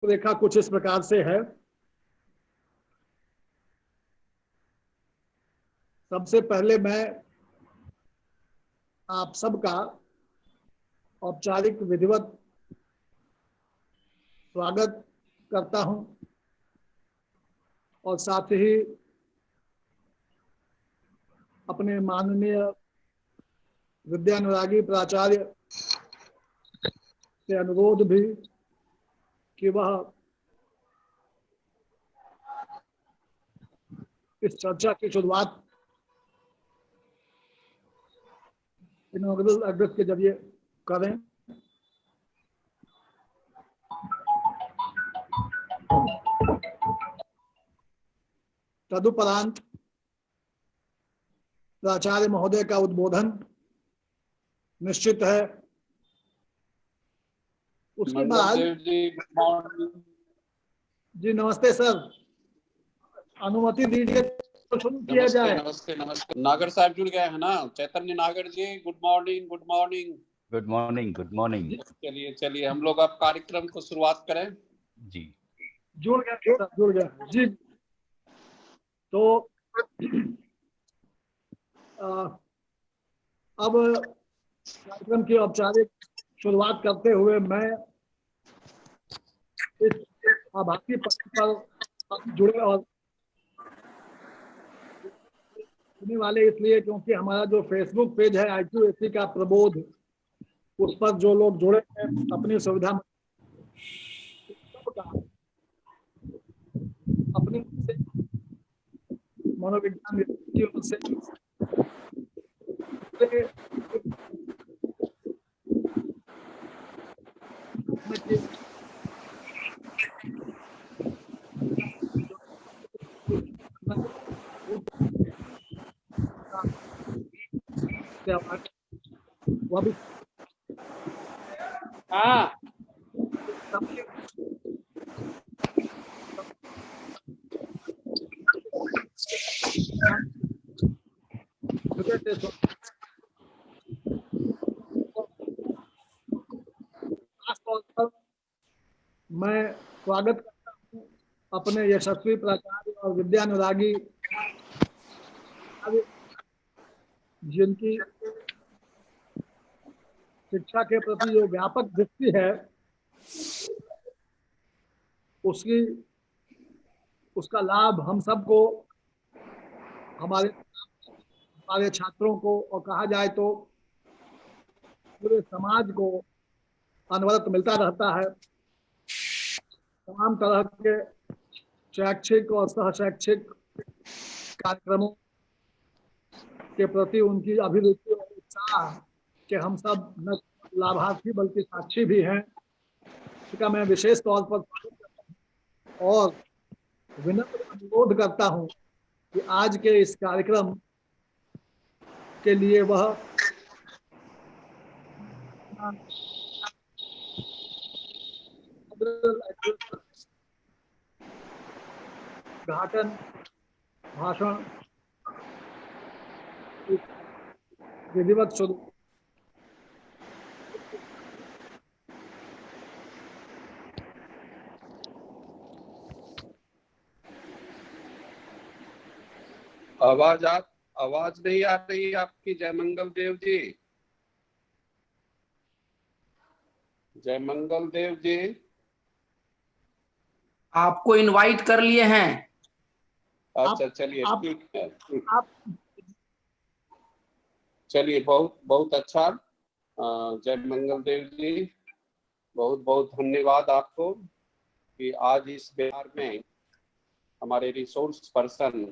रूपरेखा कुछ इस प्रकार से है। सबसे पहले मैं आप सबका औपचारिक विधिवत स्वागत करता हूं और साथ ही अपने माननीय विद्यानुरागी प्राचार्य से अनुरोध भी कि वह इस चर्चा की शुरुआत इनॉग्रेशन एड्रेस के जरिए करें। तदुपरांत प्राचार्य महोदय का उद्बोधन निश्चित है। उसके बाद जी नमस्ते सर, अनुमति दीजिए तो शुरू किया जाए। नमस्ते नमस्ते। नागर साहब जुड़ गए हैं ना, Chaitanya Nagar ji. Good morning good morning good morning good morning. चलिए चलिए हम लोग अब कार्यक्रम को शुरुआत करें। जी जुड़ गया जी। तो अब कार्यक्रम की औपचारिक शुरुआत करते हुए मैं इस आभासी पक्ष पर जुड़े और सुनने वाले इसलिए क्योंकि हमारा जो फेसबुक पेज है IQAC का प्रबोध, उस पर जो लोग जुड़े हैं अपनी सुविधा अपने मनोविज्ञान की ओर से वह भी मैं स्वागत करता हूँ अपने यशस्वी प्राचार्य और विद्यानुरागी जिनकी शिक्षा के प्रति जो व्यापक दृष्टि है उसका लाभ हम सबको, हमारे छात्रों को और कहा जाए तो पूरे समाज को अनवरत मिलता रहता है। तमाम तरह के शैक्षिक और सहशैक्षिक कार्यक्रमों के प्रति उनकी अभिरुचि और उत्साह के हम सब न लाभार्थी बल्कि साक्षी भी हैं। इसका मैं विशेष तौर पर स्वागत करता हूं और विनम्र अनुरोध करता हूं कि आज के इस कार्यक्रम के लिए वह उद्घाटन भाषण विधिवत शुरू। आवाज नहीं आ रही आपकी जयमंगल देव जी। जयमंगल देव जी आपको इनवाइट कर लिए हैं। अच्छा चलिए ठीक है। चलिए बहुत बहुत अच्छा। जयमंगल देव जी बहुत बहुत धन्यवाद आपको कि आज इस बिहार में हमारे रिसोर्स पर्सन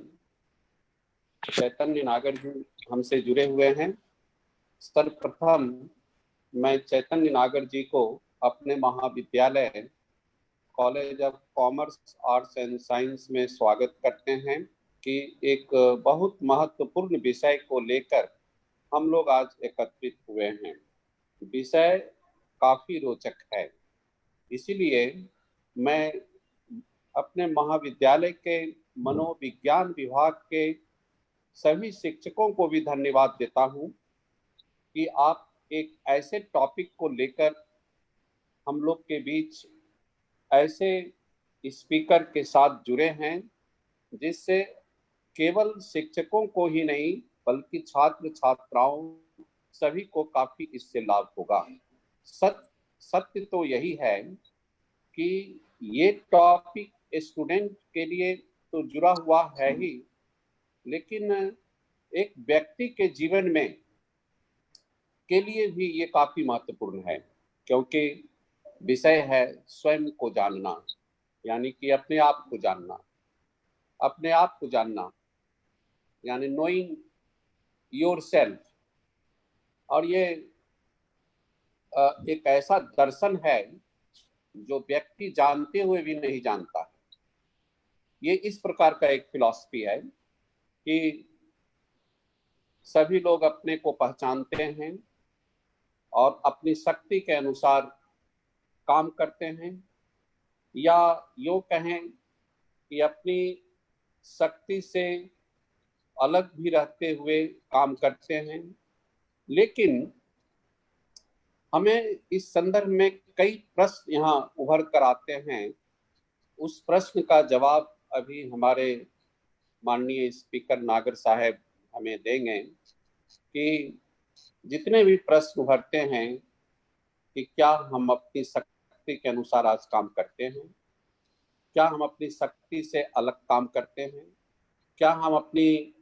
चैतन्य नागर जी हमसे जुड़े हुए हैं। सर्वप्रथम मैं चैतन्य नागर जी को अपने महाविद्यालय college of commerce arts and science में स्वागत करते हैं कि एक बहुत महत्वपूर्ण विषय को लेकर हम लोग आज एकत्रित हुए हैं। विषय काफी रोचक है, इसीलिए मैं अपने महाविद्यालय के मनोविज्ञान विभाग के सभी शिक्षकों को भी धन्यवाद देता हूं कि आप एक ऐसे टॉपिक को लेकर हम लोग के बीच ऐसे स्पीकर के साथ जुड़े हैं जिससे केवल शिक्षकों को ही नहीं बल्कि छात्र छात्राओं सभी को काफी इससे लाभ होगा। सत्य तो यही है कि ये टॉपिक स्टूडेंट के लिए तो जुड़ा हुआ है ही, लेकिन एक व्यक्ति के जीवन में के लिए भी ये काफी महत्वपूर्ण है, क्योंकि विषय है स्वयं को जानना, यानी कि अपने आप को जानना, अपने आप को जानना यानी नोइंग योरसेल्फ। और ये एक ऐसा दर्शन है जो व्यक्ति जानते हुए भी नहीं जानता है। ये इस प्रकार का एक फिलॉसफी है कि सभी लोग अपने को पहचानते हैं और अपनी शक्ति के अनुसार काम करते हैं, या यूँ कहें कि अपनी शक्ति से अलग भी रहते हुए काम करते हैं। लेकिन हमें इस संदर्भ में कई प्रश्न यहाँ उभर कर आते हैं। उस प्रश्न का जवाब अभी हमारे माननीय स्पीकर नागर साहब हमें देंगे कि जितने भी प्रश्न उभरते हैं कि क्या हम अपनी शक्ति के अनुसार आज काम करते हैं, क्या हम अपनी शक्ति से अलग काम करते हैं, क्या हम अपनी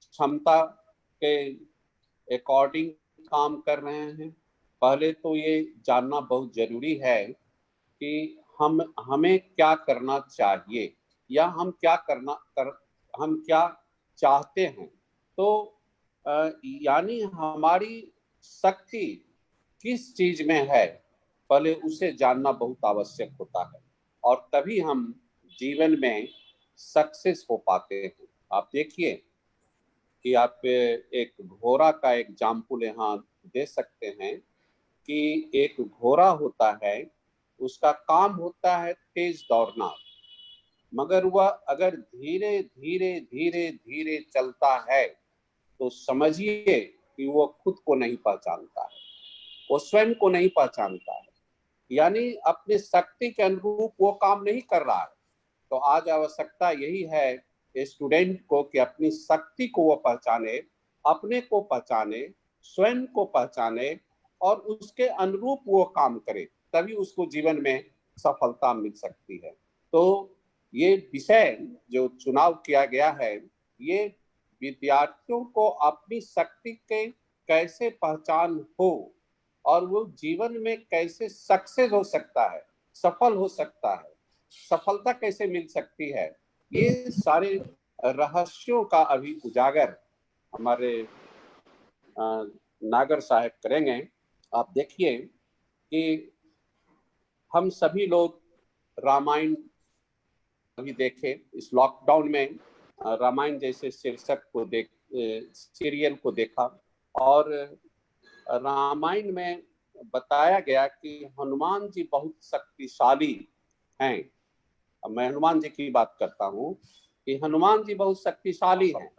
क्षमता के अकॉर्डिंग काम कर रहे हैं। पहले तो ये जानना बहुत जरूरी है कि हमें क्या करना चाहिए या हम क्या चाहते हैं। तो यानी हमारी शक्ति किस चीज में है, पहले उसे जानना बहुत आवश्यक होता है, और तभी हम जीवन में सक्सेस हो पाते हैं। आप देखिए कि आप एक घोड़ा का एग्जाम्पल यहाँ दे सकते हैं कि एक घोड़ा होता है, उसका काम होता है तेज दौड़ना, मगर वह अगर धीरे धीरे धीरे धीरे चलता है तो समझिए कि वो खुद को नहीं पहचानता है, वो स्वयं को नहीं पहचानता है, यानी अपनी शक्ति के अनुरूप वो काम नहीं कर रहा है। तो आज आवश्यकता यही है स्टूडेंट को कि अपनी शक्ति को वो पहचाने, अपने को पहचाने, स्वयं को पहचाने और उसके अनुरूप वो काम करे, तभी उसको जीवन में सफलता मिल सकती है। तो ये विषय जो चुनाव किया गया है, ये विद्यार्थियों को अपनी शक्ति के कैसे पहचान हो और वो जीवन में कैसे सक्सेस हो सकता है, सफल हो सकता है, सफलता कैसे मिल सकती है, ये सारे रहस्यों का अभी उजागर हमारे नागर साहब करेंगे। आप देखिए कि हम सभी लोग रामायण अभी देखे, इस लॉकडाउन में रामायण जैसे शीर्षक को सीरियल को देखा, और रामायण में बताया गया कि हनुमान जी बहुत शक्तिशाली हैं। अब मैं हनुमान जी की बात करता हूँ कि हनुमान जी बहुत शक्तिशाली हैं,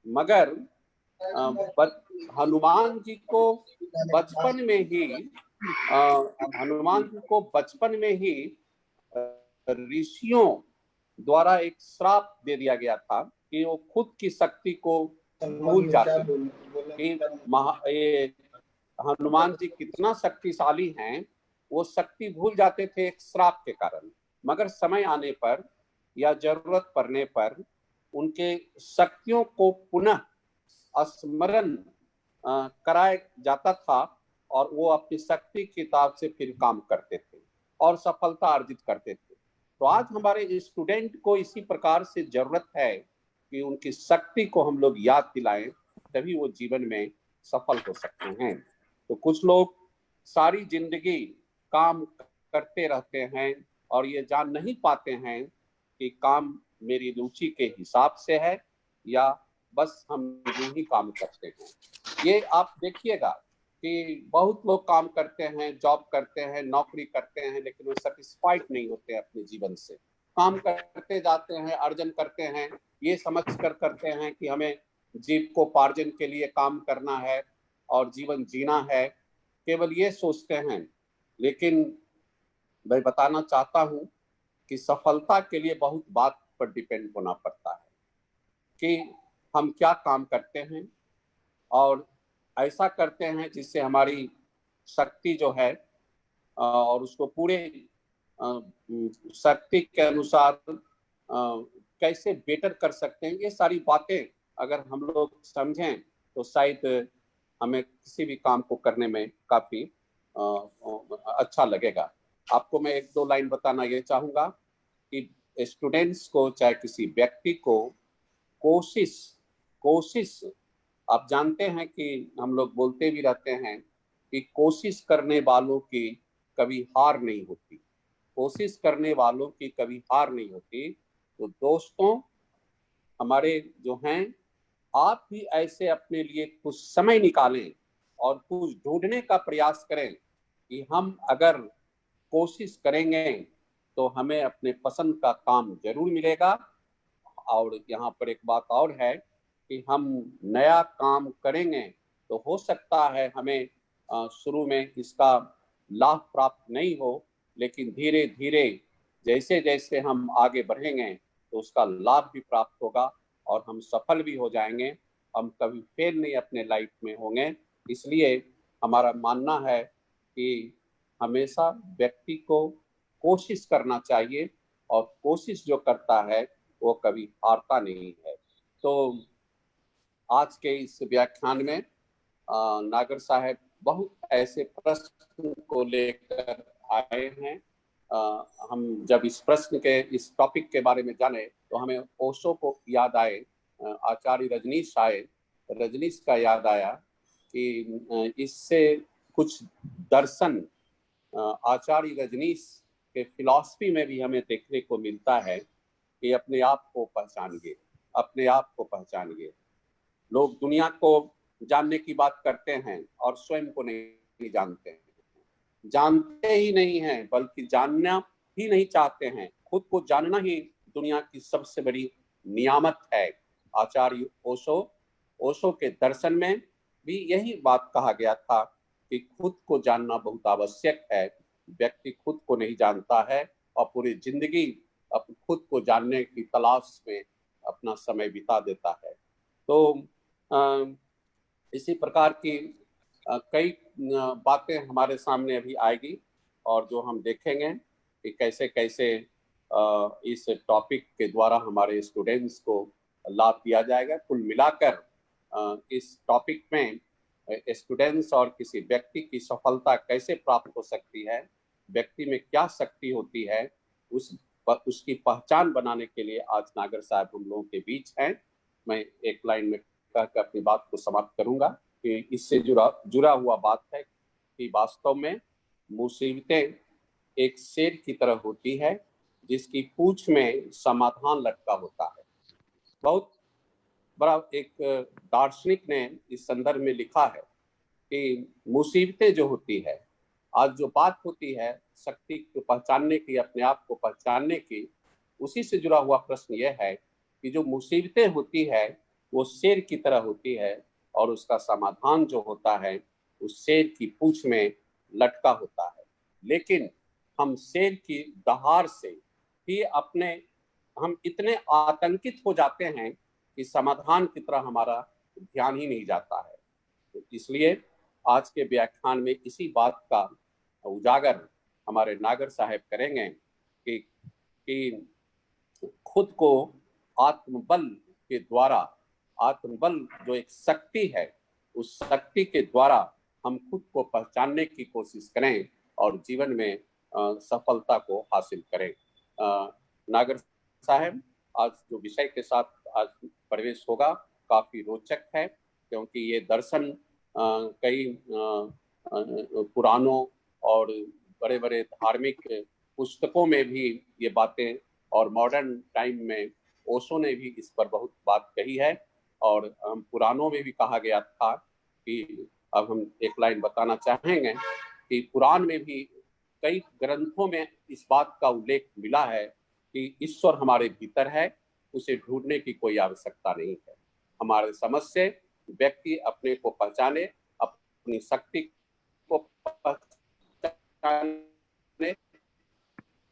मगर हनुमान जी को बचपन में ही ऋषियों द्वारा एक श्राप दे दिया गया था कि वो खुद की शक्ति को भूल जाते कि हनुमान जी कितना शक्तिशाली हैं, वो शक्ति भूल जाते थे एक श्राप के कारण। मगर समय आने पर या जरूरत पड़ने पर उनके शक्तियों को पुनः स्मरण कराया जाता था और वो अपनी शक्ति की ताकत से फिर काम करते थे और सफलता अर्जित करते थे। तो आज हमारे स्टूडेंट को इसी प्रकार से जरूरत है कि उनकी शक्ति को हम लोग याद दिलाएं, तभी वो जीवन में सफल हो सकते हैं। तो कुछ लोग सारी जिंदगी काम करते रहते हैं और ये जान नहीं पाते हैं कि काम मेरी रुचि के हिसाब से है या बस हम यूं ही काम करते हैं। ये आप देखिएगा कि बहुत लोग काम करते हैं, जॉब करते हैं, नौकरी करते हैं, लेकिन वो सेटिस्फाइड नहीं होते अपने जीवन से। काम करते जाते हैं, अर्जन करते हैं, ये समझ कर करते हैं कि हमें जीविकोपार्जन के लिए काम करना है और जीवन जीना है, केवल ये सोचते हैं, लेकिन मैं बताना चाहता हूं कि सफलता के लिए बहुत बात पर डिपेंड होना पड़ता है कि हम क्या काम करते हैं और ऐसा करते हैं जिससे हमारी शक्ति जो है और उसको पूरे शक्ति के अनुसार कैसे बेटर कर सकते हैं। ये सारी बातें अगर हम लोग समझें तो शायद हमें किसी भी काम को करने में काफी अच्छा लगेगा। आपको मैं एक दो लाइन बताना ये चाहूंगा कि स्टूडेंट्स को चाहे किसी व्यक्ति को कोशिश आप जानते हैं कि हम लोग बोलते भी रहते हैं कि कोशिश करने वालों की कभी हार नहीं होती, कोशिश करने वालों की कभी हार नहीं होती। तो दोस्तों हमारे जो हैं, आप भी ऐसे अपने लिए कुछ समय निकालें और कुछ ढूंढने का प्रयास करें कि हम अगर कोशिश करेंगे तो हमें अपने पसंद का काम जरूर मिलेगा। और यहाँ पर एक बात और है कि हम नया काम करेंगे तो हो सकता है हमें शुरू में इसका लाभ प्राप्त नहीं हो, लेकिन धीरे धीरे जैसे जैसे हम आगे बढ़ेंगे तो उसका लाभ भी प्राप्त होगा और हम सफल भी हो जाएंगे। हम कभी फेल नहीं अपने लाइफ में होंगे। इसलिए हमारा मानना है कि हमेशा व्यक्ति को कोशिश करना चाहिए और कोशिश जो करता है वो कभी हारता नहीं है। तो आज के इस व्याख्यान में नागर साहब बहुत ऐसे प्रश्न को लेकर आए हैं। हम जब इस प्रश्न के इस टॉपिक के बारे में जाने तो हमें ओशो को याद आए, आचार्य रजनीश आए, रजनीश का याद आया कि इससे कुछ दर्शन आचार्य रजनीश के फिलॉसफी में भी हमें देखने को मिलता है कि अपने आप को पहचानिए, अपने आप को पहचानिए। लोग दुनिया को जानने की बात करते हैं और स्वयं को नहीं जानते हैं, जानते ही नहीं हैं बल्कि जानना ही नहीं चाहते हैं। खुद को जानना ही दुनिया की सबसे बड़ी नियामत है। आचार्य ओशो के दर्शन में भी यही बात कहा गया था कि खुद को जानना बहुत आवश्यक है। व्यक्ति खुद को नहीं जानता है और पूरी जिंदगी खुद को जानने की तलाश में अपना समय बिता देता है। तो इसी प्रकार की कई बातें हमारे सामने अभी आएगी और जो हम देखेंगे कि कैसे कैसे इस टॉपिक के द्वारा हमारे स्टूडेंट्स को लाभ दिया जाएगा। कुल मिलाकर इस टॉपिक में स्टूडेंट्स और किसी व्यक्ति की सफलता कैसे प्राप्त हो सकती है, व्यक्ति में क्या शक्ति होती है, उसकी पहचान बनाने के लिए आज नागर साहब हम लोगों के बीच हैं। मैं एक लाइन में कहकर अपनी बात को समाप्त करूंगा कि इससे जुड़ा हुआ बात है कि वास्तव में मुसीबतें एक शेर की तरह होती है जिसकी पूंछ में समाधान लटका होता है। बहुत बड़ा एक दार्शनिक ने इस संदर्भ में लिखा है कि मुसीबतें जो होती है, आज जो बात होती है शक्ति को पहचानने की, अपने आप को पहचानने की, उसी से जुड़ा हुआ प्रश्न यह है कि जो मुसीबतें होती है वो शेर की तरह होती है और उसका समाधान जो होता है उस शेर की पूंछ में लटका होता है। लेकिन हम शेर की दहाड़ से ही हम इतने आतंकित हो जाते हैं कि समाधान की तरह हमारा ध्यान ही नहीं जाता है। तो इसलिए आज के व्याख्यान में इसी बात का उजागर हमारे नागर साहब करेंगे कि खुद को आत्मबल के द्वारा, आत्मबल जो एक शक्ति है, उस शक्ति के द्वारा हम खुद को पहचानने की कोशिश करें और जीवन में सफलता को हासिल करें। नागर साहब आज जो विषय के साथ आज प्रवेश होगा काफी रोचक है, क्योंकि ये दर्शन कई पुरानों और बड़े बड़े धार्मिक पुस्तकों में भी ये बातें और मॉडर्न टाइम में ओशो ने भी इस पर बहुत बात कही है और हम पुराणों में भी कहा गया था कि अब हम एक लाइन बताना चाहेंगे कि पुराण में भी कई ग्रंथों में इस बात का उल्लेख मिला है कि ईश्वर हमारे भीतर है, उसे ढूंढने की कोई आवश्यकता नहीं है। हमारे समझ से व्यक्ति अपने को पहचाने, अपनी शक्ति को जाने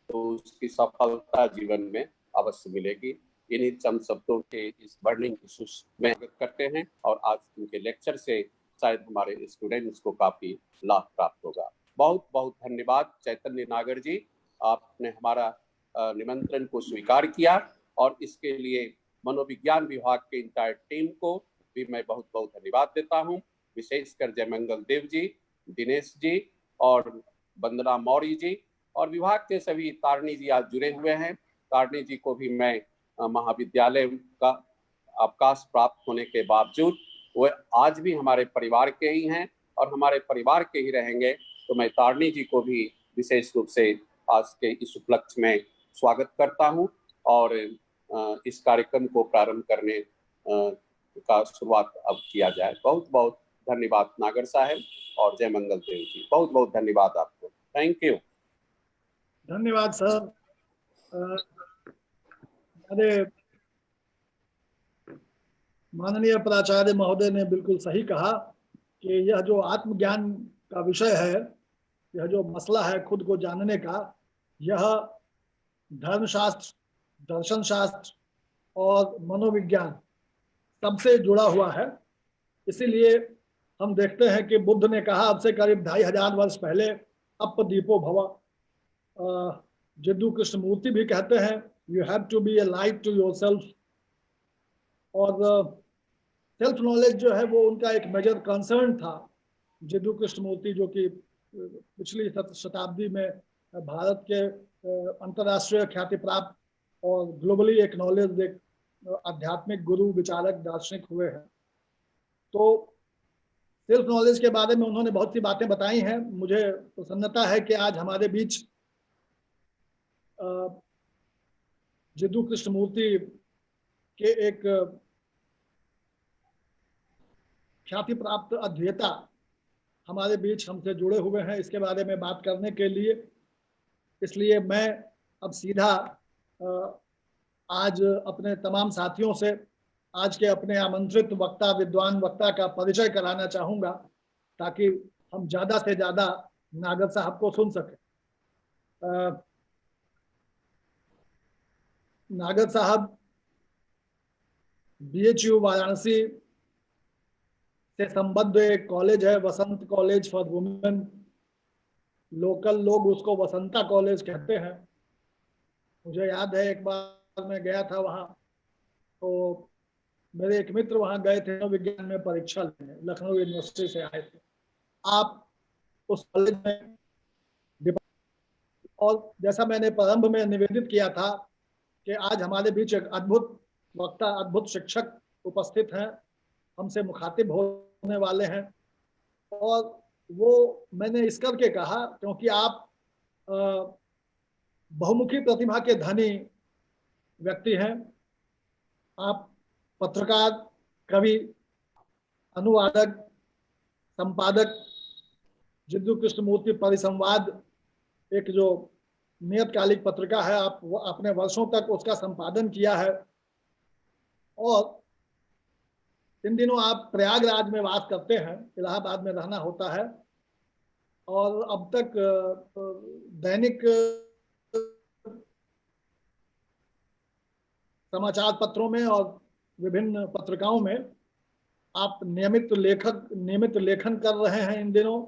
तो उसकी सफलता जीवन में अवश्य मिलेगी। इन्हीं चंद शब्दों के इस बर्निंग इश्यूज में करते हैं और आज उनके लेक्चर से शायद हमारे स्टूडेंट्स को काफी लाभ प्राप्त होगा। बहुत बहुत धन्यवाद चैतन्य नागर जी, आपने हमारा निमंत्रण को स्वीकार किया और इसके लिए मनोविज्ञान विभाग के इंटायर टीम को भी मैं बहुत बहुत धन्यवाद देता हूं। विशेषकर जयमंगल देव जी, दिनेश जी और वंदना मौर्य जी और विभाग के सभी, तारणी जी आज जुड़े हुए हैं। तारणी जी को भी मैं महाविद्यालय का अवकाश प्राप्त होने के बावजूद वो आज भी हमारे परिवार के ही हैं और हमारे परिवार के ही रहेंगे, तो मैं तारणी जी को भी विशेष रूप से आज के इस उपलक्ष्य में स्वागत करता हूं और इस कार्यक्रम को प्रारंभ करने का शुरुआत अब किया जाए। बहुत बहुत धन्यवाद नागर साहब और जयमंगल देव जी, बहुत बहुत धन्यवाद आपको। Thank you. धन्यवाद सर। माननीय प्राचार्य महोदय ने बिल्कुल सही कहा कि यह जो आत्मज्ञान का विषय है, यह जो मसला है खुद को जानने का, यह धर्मशास्त्र, दर्शन शास्त्र और मनोविज्ञान सबसे जुड़ा हुआ है। इसीलिए हम देखते हैं कि बुद्ध ने कहा अब से करीब 2500 वर्ष पहले, अपदीपो भव। जिद्दू कृष्णमूर्ति भी कहते हैं you have to be a light to yourself. और सेल्फ नॉलेज जो है वो उनका एक मेजर कंसर्न था। जिद्दू कृष्णमूर्ति जो कि पिछली शताब्दी में भारत के अंतर्राष्ट्रीय ख्याति प्राप्त और ग्लोबली एक्नॉलेज्ड एक आध्यात्मिक गुरु, विचारक, दार्शनिक हुए हैं। तो सेल्फ नॉलेज के बारे में उन्होंने बहुत सी बातें बताई हैं। मुझे प्रसन्नता है कि आज हमारे बीच जिद्दू कृष्णमूर्ति के एक ख्याति प्राप्त अध्येता हमारे बीच हमसे जुड़े हुए हैं इसके बारे में बात करने के लिए। इसलिए मैं अब सीधा आज अपने तमाम साथियों से आज के अपने आमंत्रित वक्ता, विद्वान वक्ता का परिचय कराना चाहूँगा ताकि हम ज़्यादा से ज़्यादा नागर साहब को सुन सकें। नागर साहब BHU वाराणसी से संबद्ध एक कॉलेज है, वसंत कॉलेज फॉर वुमेन। लोकल लोग उसको वसंता कॉलेज कहते हैं। मुझे याद है एक बार मैं गया था वहाँ, तो मेरे एक मित्र वहाँ गए थे विज्ञान में परीक्षा लेने, लखनऊ यूनिवर्सिटी से आए थे। आप उस कॉलेज में, और जैसा मैंने प्रारंभ में निवेदित किया था कि आज हमारे बीच एक अद्भुत वक्ता, अद्भुत शिक्षक उपस्थित हैं, हमसे मुखातिब होने वाले हैं। और वो मैंने इस करके कहा क्योंकि आप बहुमुखी प्रतिभा के धनी व्यक्ति हैं। आप पत्रकार, कवि, अनुवादक, संपादक, जिद्दू कृष्णमूर्ति परिसंवाद एक जो नियतकालिक पत्रिका है, आप अपने वर्षों तक उसका संपादन किया है। और इन दिनों आप प्रयागराज में वास करते हैं, इलाहाबाद में रहना होता है, और अब तक दैनिक समाचार पत्रों में और विभिन्न पत्रिकाओं में आप नियमित लेखन कर रहे हैं इन दिनों।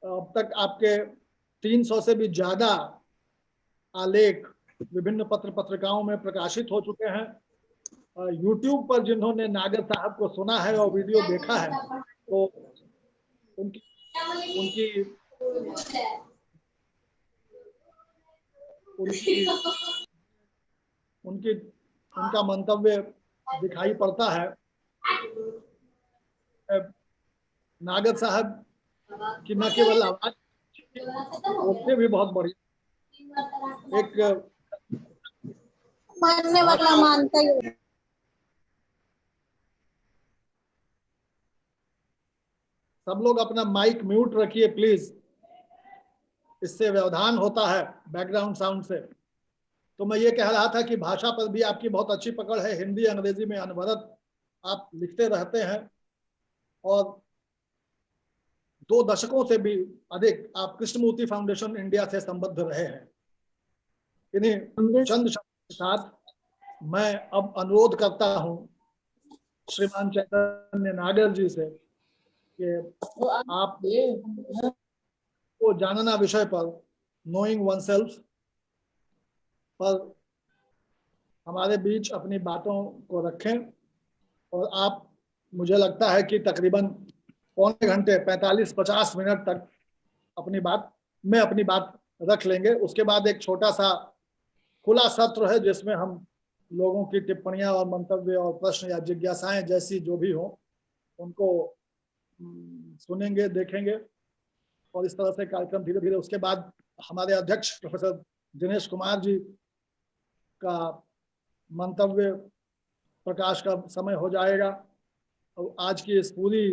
अब तक आपके 300 से भी ज़्यादा आलेख विभिन्न पत्रिकाओं में प्रकाशित हो चुके हैं। YouTube पर जिन्होंने नागर साहब को सुना है और वीडियो देखा है, तो उनका मंतव्य दिखाई पड़ता है। नागर साहब की न केवल आवाज, बोलते भी बहुत बढ़िया, एक मानने वाला मानता ही। सब लोग अपना माइक म्यूट रखिए प्लीज, इससे व्यवधान होता है बैकग्राउंड साउंड से। तो मैं ये कह रहा था कि भाषा पर भी आपकी बहुत अच्छी पकड़ है, हिंदी अंग्रेजी में अनवरत आप लिखते रहते हैं। और 2 दशकों से भी अधिक आप कृष्णमूर्ति फाउंडेशन इंडिया से संबद्ध रहे हैं। इन्हीं चंद शब्दों के साथ मैं अब अनुरोध करता हूं श्रीमान चैतन्य नागर जी से कि आप को जानना विषय पर, नोइंग वन सेल्फ पर हमारे बीच अपनी बातों को रखें। और आप, मुझे लगता है कि तकरीबन पौने घंटे 45-50 मिनट तक अपनी बात रख लेंगे। उसके बाद एक छोटा सा खुला सत्र है जिसमें हम लोगों की टिप्पणियां और मंतव्य और प्रश्न या जिज्ञासाएं जैसी जो भी हो उनको सुनेंगे, देखेंगे। और इस तरह से कार्यक्रम धीरे धीरे, उसके बाद हमारे अध्यक्ष प्रोफेसर दिनेश कुमार जी का मंतव्य प्रकाश का समय हो जाएगा और आज की इस पूरी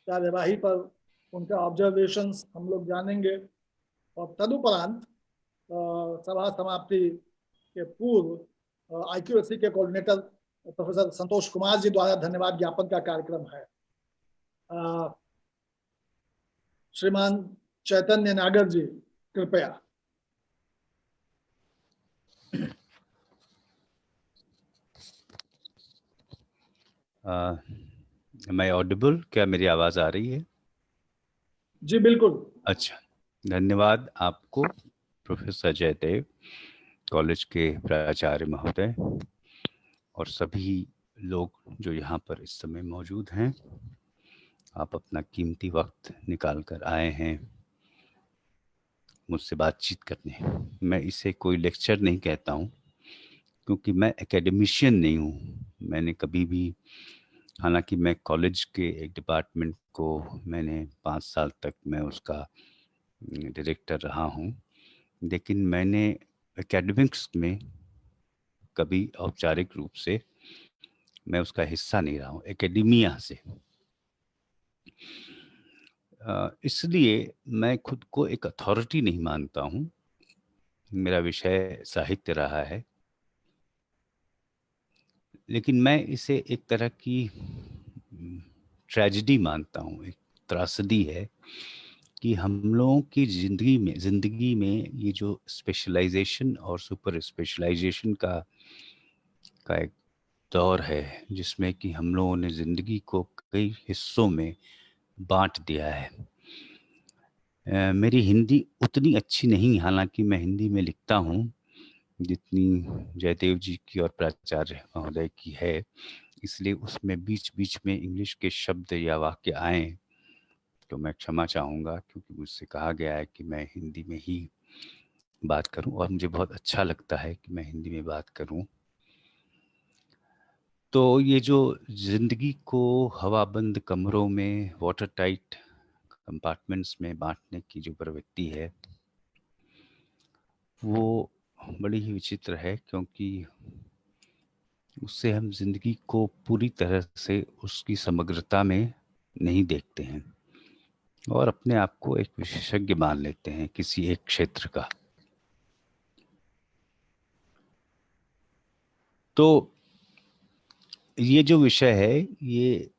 कार्यवाही पर उनका ऑब्जर्वेशंस हम लोग जानेंगे। और तदुपरांत सभा समाप्ति के पूर्व IQAC के कोऑर्डिनेटर प्रोफेसर संतोष कुमार जी द्वारा धन्यवाद ज्ञापन का कार्यक्रम है। श्रीमान चैतन्य नागर जी, कृपया। मैं ऑडिबल? क्या मेरी आवाज आ रही है? जी बिल्कुल। अच्छा, धन्यवाद आपको प्रोफेसर जयदेव, कॉलेज के प्राचार्य महोदय और सभी लोग जो यहाँ पर इस समय मौजूद हैं। आप अपना कीमती वक्त निकाल कर आए हैं मुझसे बातचीत करने। मैं इसे कोई लेक्चर नहीं कहता हूँ क्योंकि मैं एकेडमिशियन नहीं हूँ। मैंने कभी भी, हालांकि मैं कॉलेज के एक डिपार्टमेंट को मैंने 5 साल तक मैं उसका डायरेक्टर रहा हूँ, लेकिन मैंने एकेडमिक्स में कभी औपचारिक रूप से मैं उसका हिस्सा नहीं रहा हूँ, एकेडमिया से। इसलिए मैं खुद को एक अथॉरिटी नहीं मानता हूँ। मेरा विषय साहित्य रहा है, लेकिन मैं इसे एक तरह की ट्रेजेडी मानता हूँ, एक त्रासदी है कि हम लोगों की जिंदगी में ये जो स्पेशलाइजेशन और सुपर स्पेशलाइजेशन का एक दौर है जिसमें कि हम लोगों ने जिंदगी को कई हिस्सों में बांट दिया है। मेरी हिंदी उतनी अच्छी नहीं, हालांकि मैं हिंदी में लिखता हूँ जितनी जयदेव जी की और प्राचार्य महोदय की है, इसलिए उसमें बीच बीच में इंग्लिश के शब्द या वाक्य आए तो मैं क्षमा चाहूँगा, क्योंकि मुझसे कहा गया है कि मैं हिंदी में ही बात करूं और मुझे बहुत अच्छा लगता है कि मैं हिंदी में बात करूं। तो ये जो जिंदगी को हवाबंद कमरों में, वाटर टाइट कंपार्टमेंट्स में बांटने की जो प्रवृत्ति है वो बड़ी ही विचित्र है, क्योंकि उससे हम जिंदगी को पूरी तरह से उसकी समग्रता में नहीं देखते हैं और अपने आप को एक विशेषज्ञ मान लेते हैं किसी एक क्षेत्र का। तो ये जो विषय है ये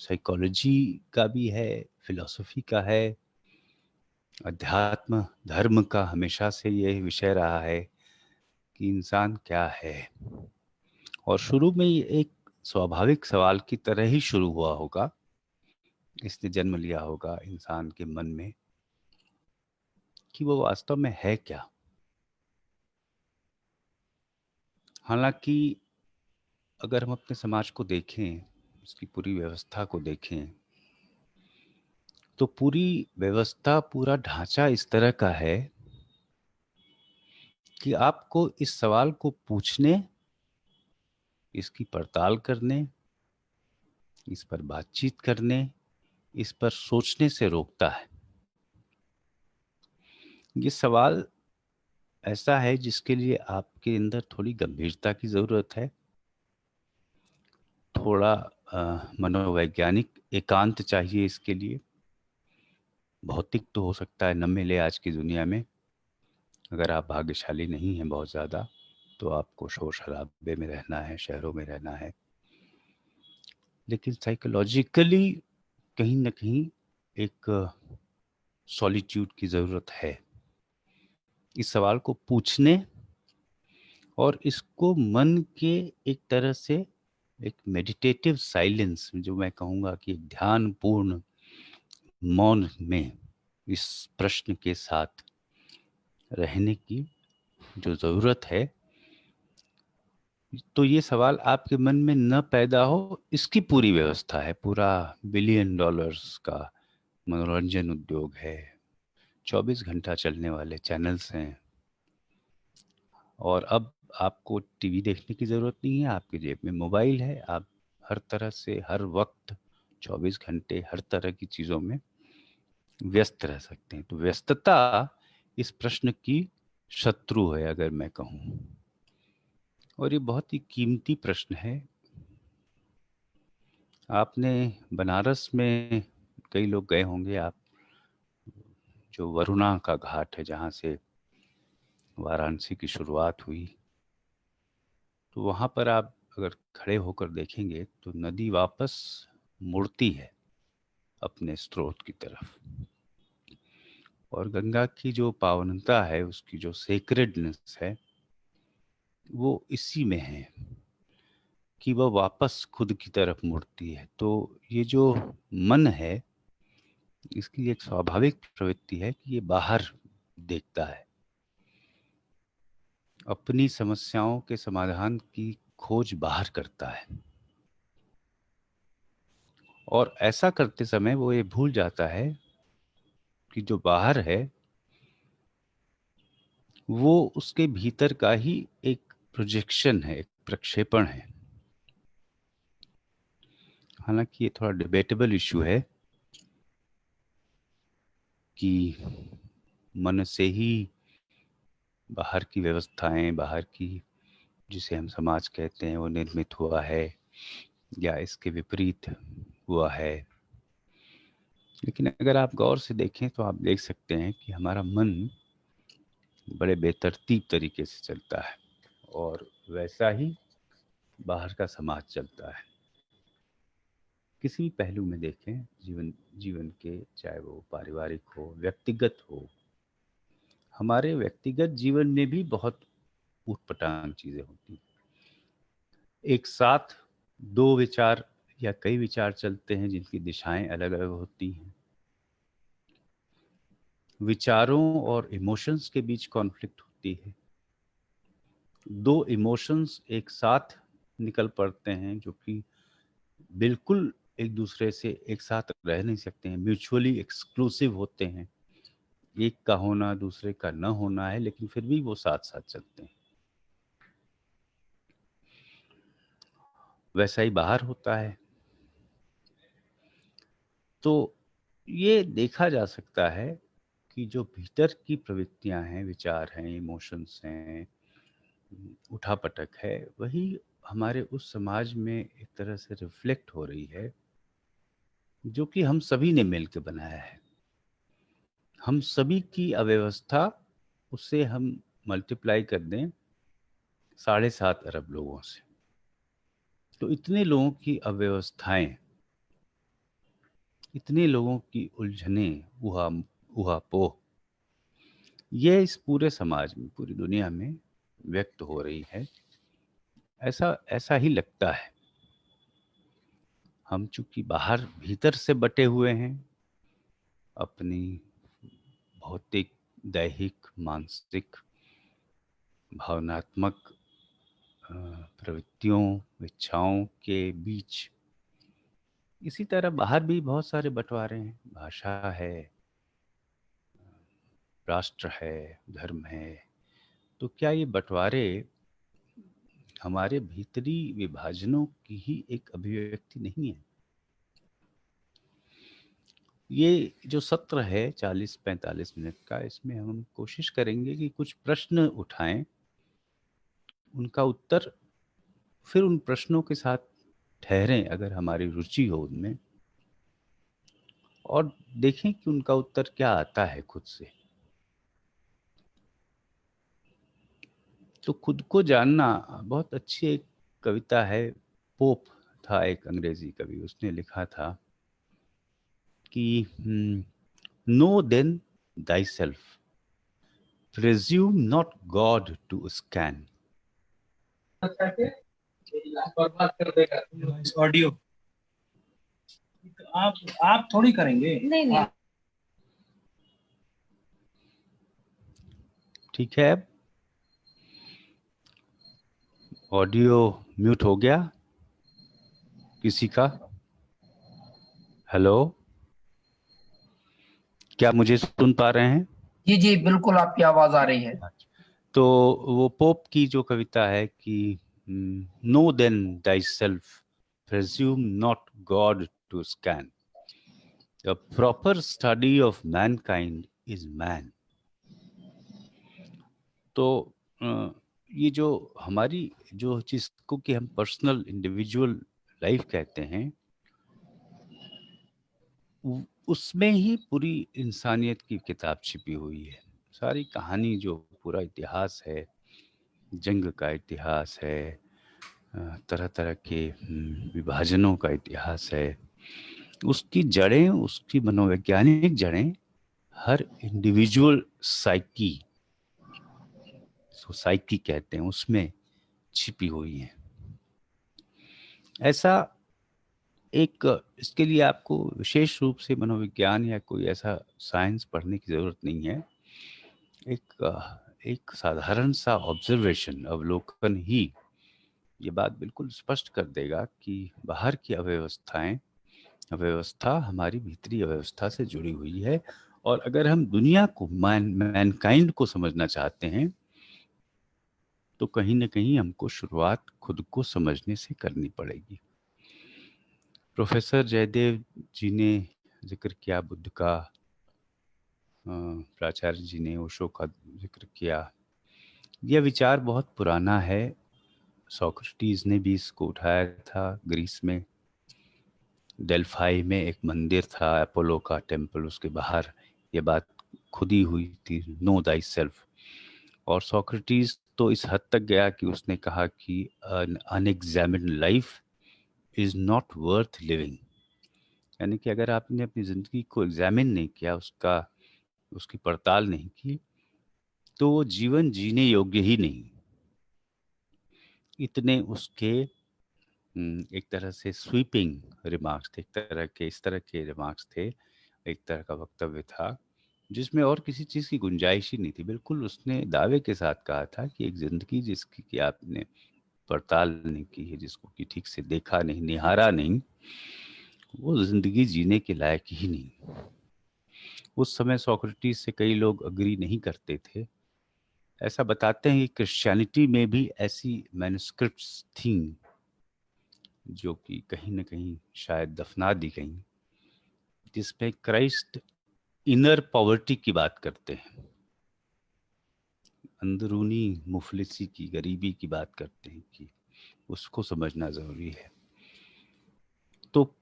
साइकोलॉजी का भी है, फिलॉसफी का है, अध्यात्म धर्म का हमेशा से ये विषय रहा है कि इंसान क्या है। और शुरू में ये एक स्वाभाविक सवाल की तरह ही शुरू हुआ होगा, इसने जन्म लिया होगा इंसान के मन में कि वो वास्तव में है क्या। हालांकि अगर हम अपने समाज को देखें, उसकी पूरी व्यवस्था को देखें, तो पूरी व्यवस्था, पूरा ढांचा इस तरह का है कि आपको इस सवाल को पूछने, इसकी पड़ताल करने, इस पर बातचीत करने, इस पर सोचने से रोकता है। ये सवाल ऐसा है जिसके लिए आपके अंदर थोड़ी गंभीरता की जरूरत है, थोड़ा मनोवैज्ञानिक एकांत चाहिए इसके लिए। भौतिक तो हो सकता है न मिले आज की दुनिया में, अगर आप भाग्यशाली नहीं हैं बहुत ज़्यादा, तो आपको शोर शराबे में रहना है, शहरों में रहना है। लेकिन साइकोलॉजिकली कहीं ना कहीं एक सॉलिट्यूड की ज़रूरत है? इस सवाल को पूछने और इसको मन के एक तरह से एक मेडिटेटिव साइलेंस, जो मैं कहूँगा कि एक ध्यानपूर्ण मौन में इस प्रश्न के साथ रहने की जो ज़रूरत है, तो ये सवाल आपके मन में न पैदा हो, इसकी पूरी व्यवस्था है। पूरा $1 बिलियन का मनोरंजन उद्योग है, 24 घंटा चलने वाले चैनल्स हैं, और अब आपको टीवी देखने की ज़रूरत नहीं है, आपके जेब में मोबाइल है, आप हर तरह से हर वक्त 24 घंटे हर तरह की चीज़ों में व्यस्त रह सकते हैं। तो व्यस्तता इस प्रश्न की शत्रु है, अगर मैं कहूँ, और ये बहुत ही कीमती प्रश्न है। आपने बनारस में, कई लोग गए होंगे, आप जो वरुणा का घाट है जहाँ से वाराणसी की शुरुआत हुई, तो वहाँ पर आप अगर खड़े होकर देखेंगे तो नदी वापस मुड़ती है अपने स्रोत की तरफ, और गंगा की जो पावनता है, उसकी जो सेक्रेडनेस है, वो इसी में है कि वह वापस खुद की तरफ मुड़ती है। तो ये जो मन है, इसकी एक स्वाभाविक प्रवृत्ति है कि ये बाहर देखता है, अपनी समस्याओं के समाधान की खोज बाहर करता है, और ऐसा करते समय वो ये भूल जाता है कि जो बाहर है वो उसके भीतर का ही एक प्रोजेक्शन है, एक प्रक्षेपण है। हालांकि ये थोड़ा डिबेटेबल इशू है कि मन से ही बाहर की व्यवस्थाएं, बाहर की जिसे हम समाज कहते हैं, वो निर्मित हुआ है या इसके विपरीत हुआ है। लेकिन अगर आप गौर से देखें तो आप देख सकते हैं कि हमारा मन बड़े बेतरतीब तरीके से चलता है, और वैसा ही बाहर का समाज चलता है। किसी भी पहलू में देखें जीवन के, चाहे वो पारिवारिक हो, व्यक्तिगत हो, हमारे व्यक्तिगत जीवन में भी बहुत ऊटपटांग चीजें होती हैं। एक साथ दो विचार या कई विचार चलते हैं जिनकी दिशाएं अलग अलग होती हैं। विचारों और इमोशंस के बीच कॉन्फ्लिक्ट होती है। दो इमोशंस एक साथ निकल पड़ते हैं जो कि बिल्कुल एक दूसरे से एक साथ रह नहीं सकते हैं, म्यूचुअली एक्सक्लूसिव होते हैं। एक का होना दूसरे का न होना है, लेकिन फिर भी वो साथ साथ चलते हैं। वैसा ही बाहर होता है। तो ये देखा जा सकता है कि जो भीतर की प्रवृत्तियां हैं, विचार हैं, इमोशंस हैं, उठापटक है, वही हमारे उस समाज में एक तरह से रिफ्लेक्ट हो रही है जो कि हम सभी ने मिलकर बनाया है। हम सभी की अव्यवस्था, उससे हम मल्टीप्लाई कर दें 7.5 अरब लोगों से, तो इतने लोगों की अव्यवस्थाएं, इतने लोगों की उलझने, उहापोह, ये इस पूरे समाज में, पूरी दुनिया में व्यक्त हो रही है। ऐसा ऐसा ही लगता है। हम चूंकि बाहर भीतर से बटे हुए हैं, अपनी भौतिक, दैहिक, मानसिक, भावनात्मक प्रवृत्तियों, इच्छाओं के बीच, इसी तरह बाहर भी बहुत सारे बंटवारे हैं। भाषा है, राष्ट्र है, धर्म है। तो क्या ये बंटवारे हमारे भीतरी विभाजनों की ही एक अभिव्यक्ति नहीं है? ये जो सत्र है 40-45 मिनट का, इसमें हम कोशिश करेंगे कि कुछ प्रश्न उठाएं, उनका उत्तर, फिर उन प्रश्नों के साथ ठहरें अगर हमारी रुचि हो उनमें, और देखें कि उनका उत्तर क्या आता है खुद से। तो खुद को जानना, बहुत अच्छी एक कविता है, पोप था एक अंग्रेजी कवि, उसने लिखा था कि know then thy self, presume not God to scan. बर्बाद कर देगा इस ऑडियो। आप थोड़ी करेंगे। नहीं नहीं। ठीक है, ऑडियो म्यूट हो गया किसी का? हेलो, क्या मुझे सुन पा रहे हैं? जी जी बिल्कुल आपकी आवाज आ रही है। तो वो पोप की जो कविता है कि know then thy self, presume not God to scan, the proper study of mankind is man. तो ये जो हमारी जो जिसको कि हम पर्सनल इंडिविजुअल लाइफ कहते हैं, उसमें ही पूरी इंसानियत की किताब छिपी हुई है। सारी कहानी, जो पूरा इतिहास है, जंग का इतिहास है, तरह तरह के विभाजनों का इतिहास है, उसकी जड़ें, उसकी मनोवैज्ञानिक जड़ें हर इंडिविजुअल साइकी कहते हैं, उसमें छिपी हुई हैं। ऐसा एक, इसके लिए आपको विशेष रूप से मनोविज्ञान या कोई ऐसा साइंस पढ़ने की ज़रूरत नहीं है। एक साधारण सा ऑब्जर्वेशन, अवलोकन ही ये बात बिल्कुल स्पष्ट कर देगा कि बाहर की अव्यवस्था हमारी भीतरी अव्यवस्था से जुड़ी हुई है। और अगर हम दुनिया को, मैनकाइंड को समझना चाहते हैं, तो कहीं ना कहीं हमको शुरुआत खुद को समझने से करनी पड़ेगी। प्रोफेसर जयदेव जी ने जिक्र किया बुद्ध का, प्राचार्य जी ने ओशो का जिक्र किया। यह विचार बहुत पुराना है। सोक्रेटिस ने भी इसको उठाया था। ग्रीस में डेल्फाई में एक मंदिर था, अपोलो का टेम्पल, उसके बाहर ये बात खुदी हुई थी, नो दाई सेल्फ। और सोक्रेटिस तो इस हद तक गया कि उसने कहा कि unexamined life is not worth living. यानी कि अगर आपने अपनी ज़िंदगी को एग्जामिन नहीं किया, उसकी पड़ताल नहीं की, तो वो जीवन जीने योग्य ही नहीं। इतने उसके एक तरह से स्वीपिंग रिमार्क्स थे, इस तरह के रिमार्क्स थे, एक तरह का वक्तव्य था जिसमें और किसी चीज़ की गुंजाइश ही नहीं थी। बिल्कुल उसने दावे के साथ कहा था कि एक ज़िंदगी जिसकी कि आपने पड़ताल नहीं की है, जिसको कि ठीक से देखा नहीं, निहारा नहीं, वो ज़िंदगी जीने के लायक ही नहीं। उस समय सोक्रेटिस से कई लोग अग्री नहीं करते थे। ऐसा बताते हैं कि क्रिश्चियनिटी में भी ऐसी मैन्युस्क्रिप्ट्स थीं जो कि कहीं न कहीं शायद दफना दी गई, जिसमें क्राइस्ट इनर पॉवर्टी की बात करते हैं, अंदरूनी मुफलिसी की, गरीबी की बात करते हैं कि उसको समझना ज़रूरी है। तो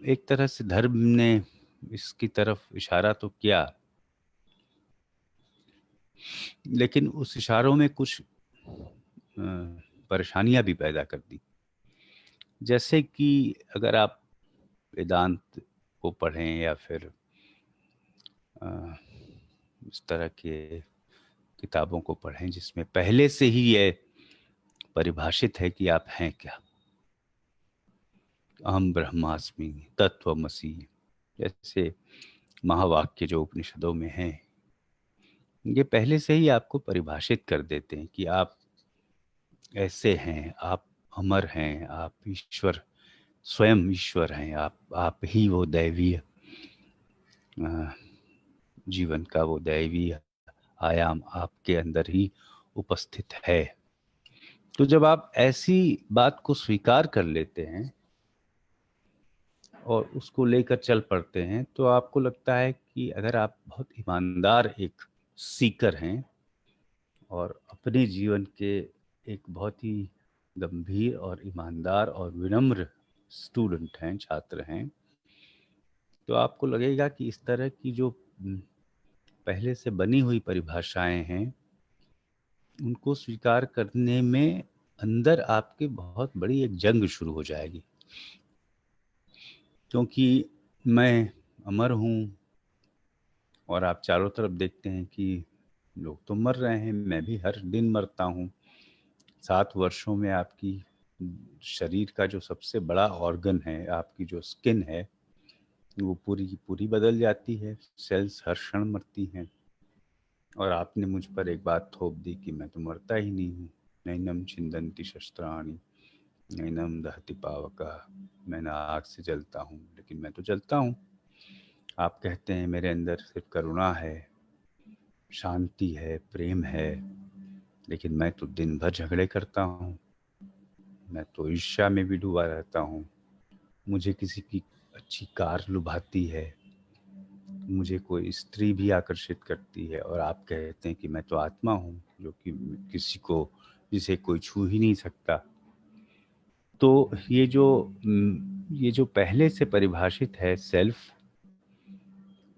एक तरह से धर्म ने इसकी तरफ इशारा तो किया, लेकिन उस इशारों में कुछ परेशानियां भी पैदा कर दी। जैसे कि अगर आप वेदांत को पढ़ें या फिर इस तरह के किताबों को पढ़ें जिसमें पहले से ही ये परिभाषित है कि आप हैं क्या, अहम ब्रह्मास्मि, तत्वमसि, जैसे महावाक्य जो उपनिषदों में हैं, ये पहले से ही आपको परिभाषित कर देते हैं कि आप ऐसे हैं, आप अमर हैं, आप ईश्वर, स्वयं ईश्वर हैं, आप ही वो दैवीय जीवन का वो दैवीय आयाम आपके अंदर ही उपस्थित है। तो जब आप ऐसी बात को स्वीकार कर लेते हैं और उसको लेकर चल पड़ते हैं, तो आपको लगता है कि अगर आप बहुत ईमानदार एक सीकर हैं और अपने जीवन के एक बहुत ही गंभीर और ईमानदार और विनम्र स्टूडेंट हैं, छात्र हैं, तो आपको लगेगा कि इस तरह की जो पहले से बनी हुई परिभाषाएं हैं, उनको स्वीकार करने में अंदर आपके बहुत बड़ी एक जंग शुरू हो जाएगी। क्योंकि मैं अमर हूँ, और आप चारों तरफ देखते हैं कि लोग तो मर रहे हैं, मैं भी हर दिन मरता हूँ। 7 वर्षों में आपकी शरीर का जो सबसे बड़ा ऑर्गन है, आपकी जो स्किन है, वो पूरी की पूरी बदल जाती है, सेल्स हर क्षण मरती हैं। और आपने मुझ पर एक बात थोप दी कि मैं तो मरता ही नहीं हूँ। नैनम छिंदन्ति शस्त्राणि नैनम दहति पावका, मैं ना आग से जलता हूँ लेकिन मैं तो जलता हूँ। आप कहते हैं मेरे अंदर सिर्फ करुणा है, शांति है, प्रेम है, लेकिन मैं तो दिन भर झगड़े करता हूँ, मैं तो ईर्ष्या में भी डूबा रहता हूँ। मुझे किसी की अच्छी कार लुभाती है, मुझे कोई स्त्री भी आकर्षित करती है, और आप कहते हैं कि मैं तो आत्मा हूँ जो कि किसी को, जिसे कोई छू ही नहीं सकता। तो ये जो पहले से परिभाषित है सेल्फ,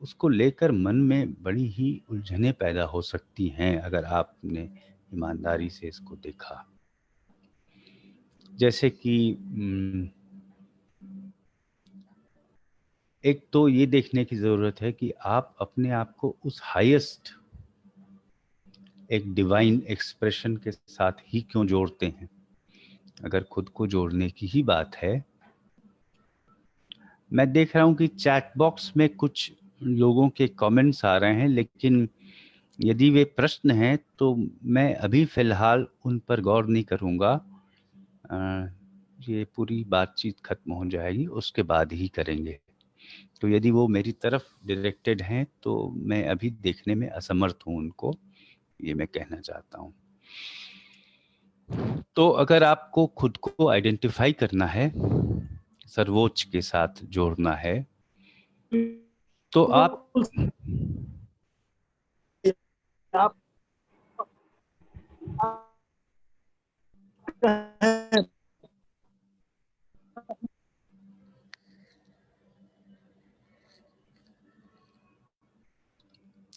उसको लेकर मन में बड़ी ही उलझनें पैदा हो सकती हैं अगर आपने ईमानदारी से इसको देखा। जैसे कि एक तो ये देखने की ज़रूरत है कि आप अपने आप को उस हाईएस्ट एक डिवाइन एक्सप्रेशन के साथ ही क्यों जोड़ते हैं। अगर खुद को जोड़ने की ही बात है, मैं देख रहा हूं कि चैट बॉक्स में कुछ लोगों के कमेंट्स आ रहे हैं, लेकिन यदि वे प्रश्न हैं तो मैं अभी फ़िलहाल उन पर गौर नहीं करूंगा। ये पूरी बातचीत खत्म हो जाएगी, उसके बाद ही करेंगे। तो यदि वो मेरी तरफ डायरेक्टेड हैं तो मैं अभी देखने में असमर्थ हूं उनको, ये मैं कहना चाहता हूं। तो अगर आपको खुद को आइडेंटिफाई करना है, सर्वोच्च के साथ जोड़ना है, तो आप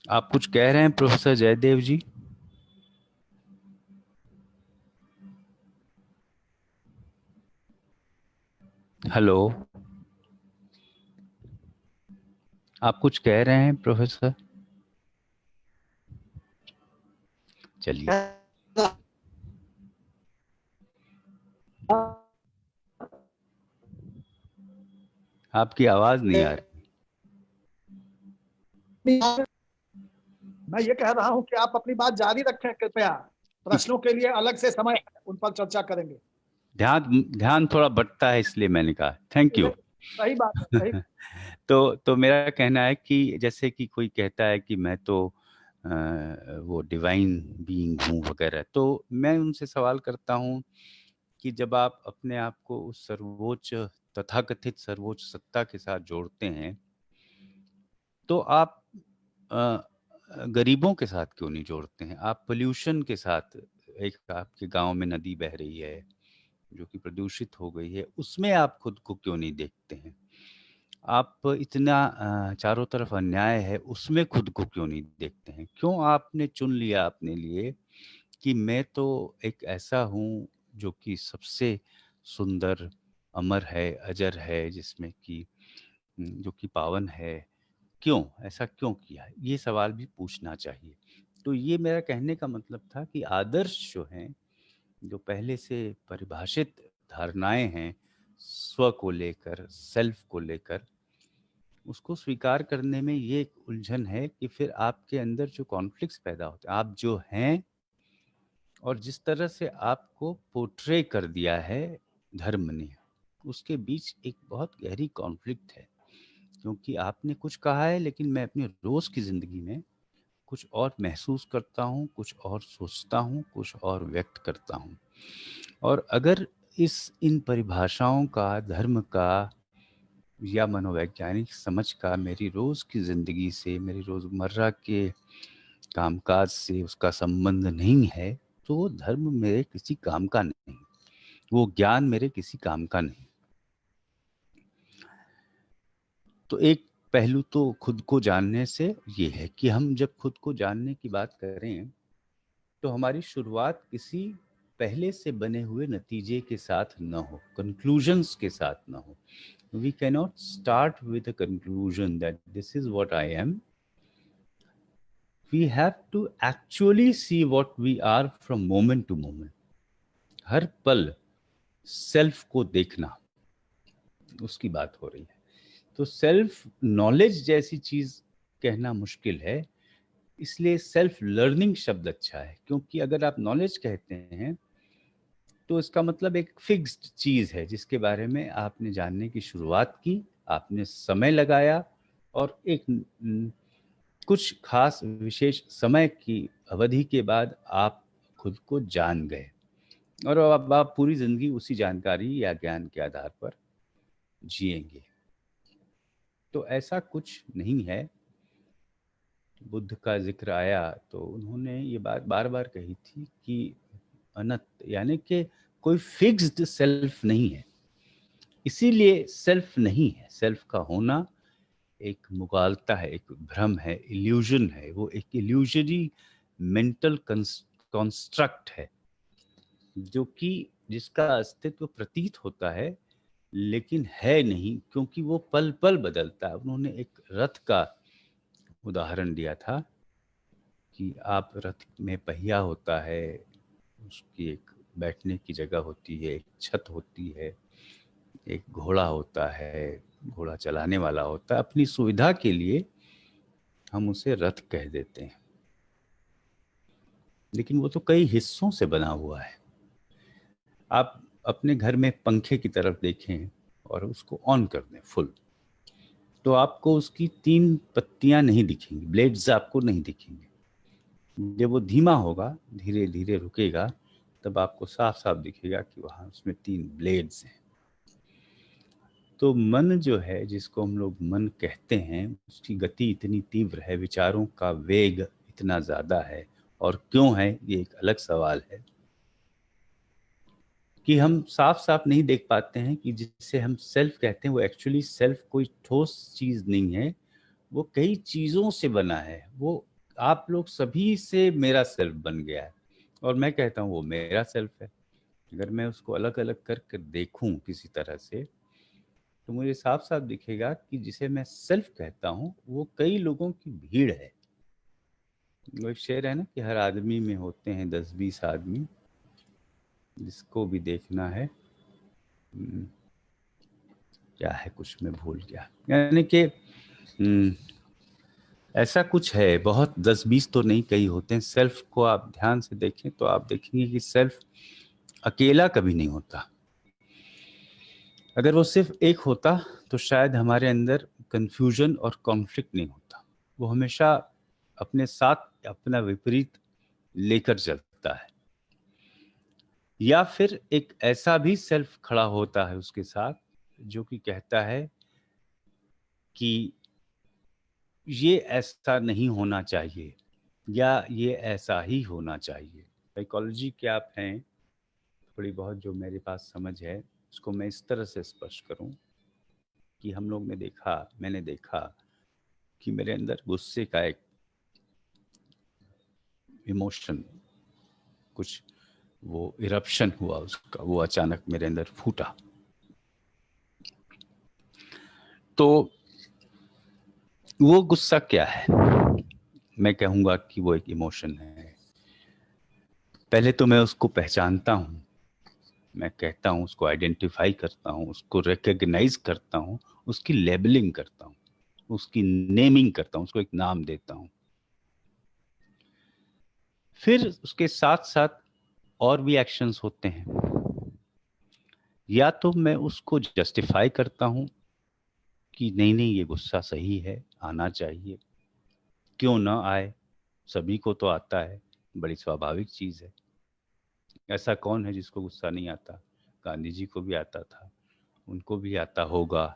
आप कुछ कह रहे हैं प्रोफेसर जयदेव जी? हेलो, आप कुछ कह रहे हैं प्रोफेसर? चलिए, आपकी आवाज नहीं आ रही। मैं ये कह रहा हूं कि आप अपनी बात जारी रखें, कृपया प्रश्नों के लिए अलग से समय है, उन पर चर्चा करेंगे। ध्यान थोड़ा बढ़ता है, इसलिए मैंने कहा थैंक यू। सही बात है, सही। तो मेरा कहना है कि जैसे कि कोई कहता है कि मैं तो वो डिवाइन बीइंग हूँ वगैरह, तो मैं उनसे सवाल करता हूँ कि जब आप अपने आप को उस सर्वोच्च, तथाकथित सर्वोच्च सत्ता के साथ जोड़ते हैं, तो आप गरीबों के साथ क्यों नहीं जोड़ते हैं? आप पोल्यूशन के साथ, एक आपके गांव में नदी बह रही है जो कि प्रदूषित हो गई है, उसमें आप खुद को क्यों नहीं देखते हैं? आप इतना चारों तरफ अन्याय है, उसमें खुद को क्यों नहीं देखते हैं? क्यों आपने चुन लिया अपने लिए कि मैं तो एक ऐसा हूँ जो कि सबसे सुंदर, अमर है, अजर है, जिसमें कि जो कि पावन है? क्यों ऐसा क्यों किया है? ये सवाल भी पूछना चाहिए। तो ये मेरा कहने का मतलब था कि आदर्श जो हैं, जो पहले से परिभाषित धारणाएं हैं स्व को लेकर, सेल्फ को लेकर, उसको स्वीकार करने में ये एक उलझन है कि फिर आपके अंदर जो कॉन्फ्लिक्ट्स पैदा होते हैं, आप जो हैं और जिस तरह से आपको पोर्ट्रे कर दिया है धर्म ने, उसके बीच एक बहुत गहरी कॉन्फ्लिक्ट है। क्योंकि आपने कुछ कहा है, लेकिन मैं अपनी रोज की जिंदगी में कुछ और महसूस करता हूँ, कुछ और सोचता हूँ, कुछ और व्यक्त करता हूँ। और अगर इन परिभाषाओं का, धर्म का या मनोवैज्ञानिक समझ का मेरी रोज की जिंदगी से, मेरी रोजमर्रा के कामकाज से उसका संबंध नहीं है, तो वो धर्म मेरे किसी काम का नहीं, वो ज्ञान मेरे किसी काम का नहीं। तो एक पहलू तो खुद को जानने से ये है कि हम जब खुद को जानने की बात करें तो हमारी शुरुआत किसी पहले से बने हुए नतीजे के साथ न हो, कंक्लूजन्स के साथ न हो। We cannot start with a conclusion that this is what I am. We have to actually see what we are from moment to moment. हर पल सेल्फ को देखना, उसकी बात हो रही है। तो सेल्फ नॉलेज जैसी चीज कहना मुश्किल है, इसलिए सेल्फ लर्निंग शब्द अच्छा है। क्योंकि अगर आप नॉलेज कहते हैं तो इसका मतलब एक फिक्स्ड चीज है जिसके बारे में आपने जानने की शुरुआत की, आपने समय लगाया और एक कुछ खास विशेष समय की अवधि के बाद आप खुद को जान गए और अब आप पूरी जिंदगी उसी जानकारी या ज्ञान के आधार पर जिएंगे। तो ऐसा कुछ नहीं है। बुद्ध का जिक्र आया तो उन्होंने ये बात बार बार कही थी कि अनंत, यानी कि कोई फिक्स्ड सेल्फ नहीं है, इसीलिए सेल्फ नहीं है। सेल्फ का होना एक मुगालता है, एक भ्रम है, इल्यूजन है। वो एक इल्यूजरी मेंटल कंस्ट्रक्ट है जो कि जिसका अस्तित्व प्रतीत होता है लेकिन है नहीं, क्योंकि वो पल पल बदलता है। उन्होंने एक रथ का उदाहरण दिया था कि आप रथ में पहिया होता है, उसकी एक बैठने की जगह होती है, एक छत होती है, एक घोड़ा होता है, घोड़ा चलाने वाला होता है। अपनी सुविधा के लिए हम उसे रथ कह देते हैं, लेकिन वो तो कई हिस्सों से बना हुआ है। आप अपने घर में पंखे की तरफ देखें और उसको ऑन कर दें फुल, तो आपको उसकी 3 पत्तियां नहीं दिखेंगी, ब्लेड्स आपको नहीं दिखेंगे। जब वो धीमा होगा, धीरे धीरे रुकेगा, तब आपको साफ साफ दिखेगा कि वहाँ उसमें 3 ब्लेड्स हैं। तो मन जो है, जिसको हम लोग मन कहते हैं, उसकी गति इतनी तीव्र है, विचारों का वेग इतना ज़्यादा है, और क्यों है ये एक अलग सवाल है, कि हम साफ साफ नहीं देख पाते हैं कि जिसे हम सेल्फ कहते हैं वो एक्चुअली सेल्फ कोई ठोस चीज़ नहीं है, वो कई चीज़ों से बना है। वो आप लोग सभी से मेरा सेल्फ बन गया है, और मैं कहता हूँ वो मेरा सेल्फ है। अगर मैं उसको अलग अलग कर कर देखूं किसी तरह से, तो मुझे साफ साफ दिखेगा कि जिसे मैं सेल्फ कहता हूँ वो कई लोगों की भीड़ है। वो एक शेर है ना कि हर आदमी में होते हैं 10-20 आदमी, जिसको भी देखना है। क्या है, कुछ मैं भूल गया, यानी कि ऐसा कुछ है। बहुत 10-20 तो नहीं, कई होते हैं। सेल्फ को आप ध्यान से देखें तो आप देखेंगे कि सेल्फ अकेला कभी नहीं होता। अगर वो सिर्फ एक होता तो शायद हमारे अंदर कंफ्यूजन और कॉन्फ्लिक्ट नहीं होता। वो हमेशा अपने साथ अपना विपरीत लेकर चलता है। या फिर एक ऐसा भी सेल्फ खड़ा होता है उसके साथ जो कि कहता है कि ये ऐसा नहीं होना चाहिए या ये ऐसा ही होना चाहिए। साइकोलॉजी के आप हैं, थोड़ी बहुत जो मेरे पास समझ है उसको मैं इस तरह से स्पष्ट करूं कि हम लोग ने देखा, मैंने देखा कि मेरे अंदर गुस्से का एक इमोशन, कुछ वो इरप्शन हुआ उसका, वो अचानक मेरे अंदर फूटा। तो वो गुस्सा क्या है? मैं कहूँगा कि वो एक इमोशन है। पहले तो मैं उसको पहचानता हूँ, मैं कहता हूँ, उसको आइडेंटिफाई करता हूँ, उसको रिकग्नाइज करता हूँ, उसकी लेबलिंग करता हूँ, उसकी नेमिंग करता हूँ, उसको एक नाम देता हूँ। फिर उसके साथ साथ और भी एक्शंस होते हैं। या तो मैं उसको जस्टिफाई करता हूँ कि नहीं नहीं ये गुस्सा सही है, आना चाहिए, क्यों ना आए, सभी को तो आता है, बड़ी स्वाभाविक चीज है। ऐसा कौन है जिसको गुस्सा नहीं आता? गांधी जी को भी आता था, उनको भी आता होगा,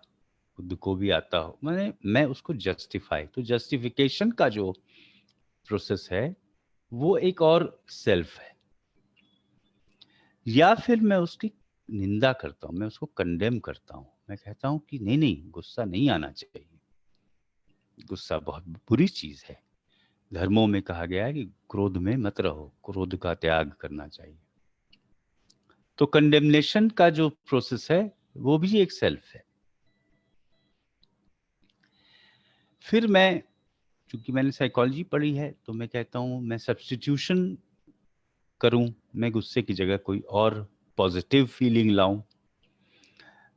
खुद को भी आता हो। मैं उसको जस्टिफाई, तो जस्टिफिकेशन का जो प्रोसेस है वो एक और सेल्फ है। या फिर मैं उसकी निंदा करता हूँ, मैं उसको कंडेम करता हूँ, मैं कहता हूँ कि नहीं नहीं गुस्सा नहीं आना चाहिए, गुस्सा बहुत बुरी चीज है। धर्मों में कहा गया है कि क्रोध में मत रहो, क्रोध का त्याग करना चाहिए। तो कंडेमनेशन का जो प्रोसेस है वो भी एक सेल्फ है। फिर मैं, चूंकि मैंने साइकोलॉजी पढ़ी है, तो मैं कहता हूं मैं सब्स्टिट्यूशन करूं, मैं गुस्से की जगह कोई और पॉजिटिव फीलिंग लाऊं।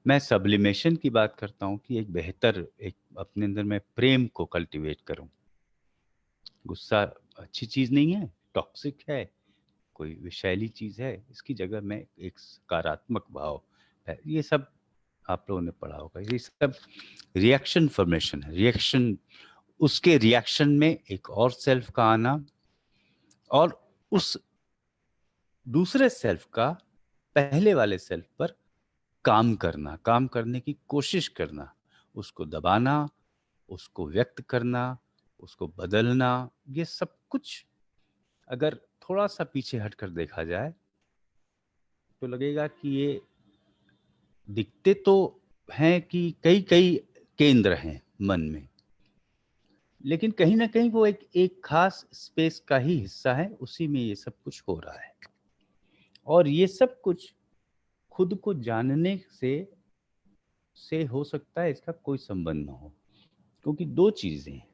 मैं सब्लिमेशन की बात करता हूं कि एक बेहतर, एक अपने अंदर मैं प्रेम को कल्टीवेट करूं। गुस्सा अच्छी चीज नहीं है, टॉक्सिक है, कोई विषैली चीज है, इसकी जगह में एक सकारात्मक भाव है। ये सब आप लोगों ने पढ़ा होगा। ये सब रिएक्शन फॉर्मेशन है, रिएक्शन, उसके रिएक्शन में एक और सेल्फ का आना और उस दूसरे सेल्फ का पहले वाले सेल्फ पर काम करना, काम करने की कोशिश करना, उसको दबाना, उसको व्यक्त करना, उसको बदलना। ये सब कुछ अगर थोड़ा सा पीछे हटकर देखा जाए तो लगेगा कि ये दिखते तो हैं कि कई कई केंद्र हैं मन में, लेकिन कहीं ना कहीं वो एक खास स्पेस का ही हिस्सा है, उसी में ये सब कुछ हो रहा है। और ये सब कुछ खुद को जानने से हो सकता है इसका कोई संबंध ना हो, क्योंकि दो चीजें हैं,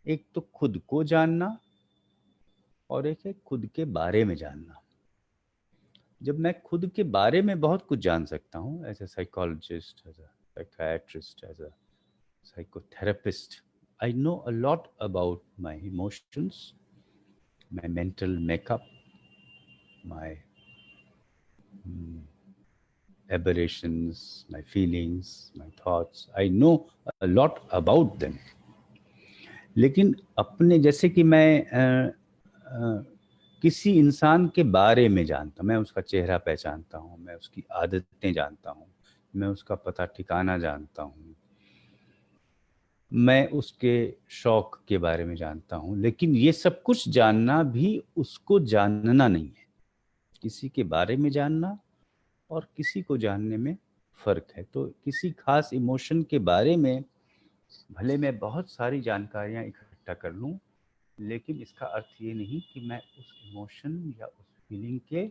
एक तो खुद को जानना और एक है खुद के बारे में जानना। जब मैं खुद के बारे में बहुत कुछ जान सकता हूँ, as a psychologist, as a psychiatrist, as a psychotherapist, I know a lot about my emotions, my mental makeup, my aberrations, my feelings, my thoughts. I know a lot about them. लेकिन अपने, जैसे कि मैं किसी इंसान के बारे में जानता, मैं उसका चेहरा पहचानता हूँ, मैं उसकी आदतें जानता हूँ, मैं उसका पता ठिकाना जानता हूँ, मैं उसके शौक के बारे में जानता हूँ, लेकिन ये सब कुछ जानना भी उसको जानना नहीं है। किसी के बारे में जानना और किसी को जानने में फर्क है। तो किसी खास इमोशन के बारे में भले मैं बहुत सारी जानकारियाँ इकट्ठा कर लूँ, लेकिन इसका अर्थ ये नहीं कि मैं उस इमोशन या उस फीलिंग के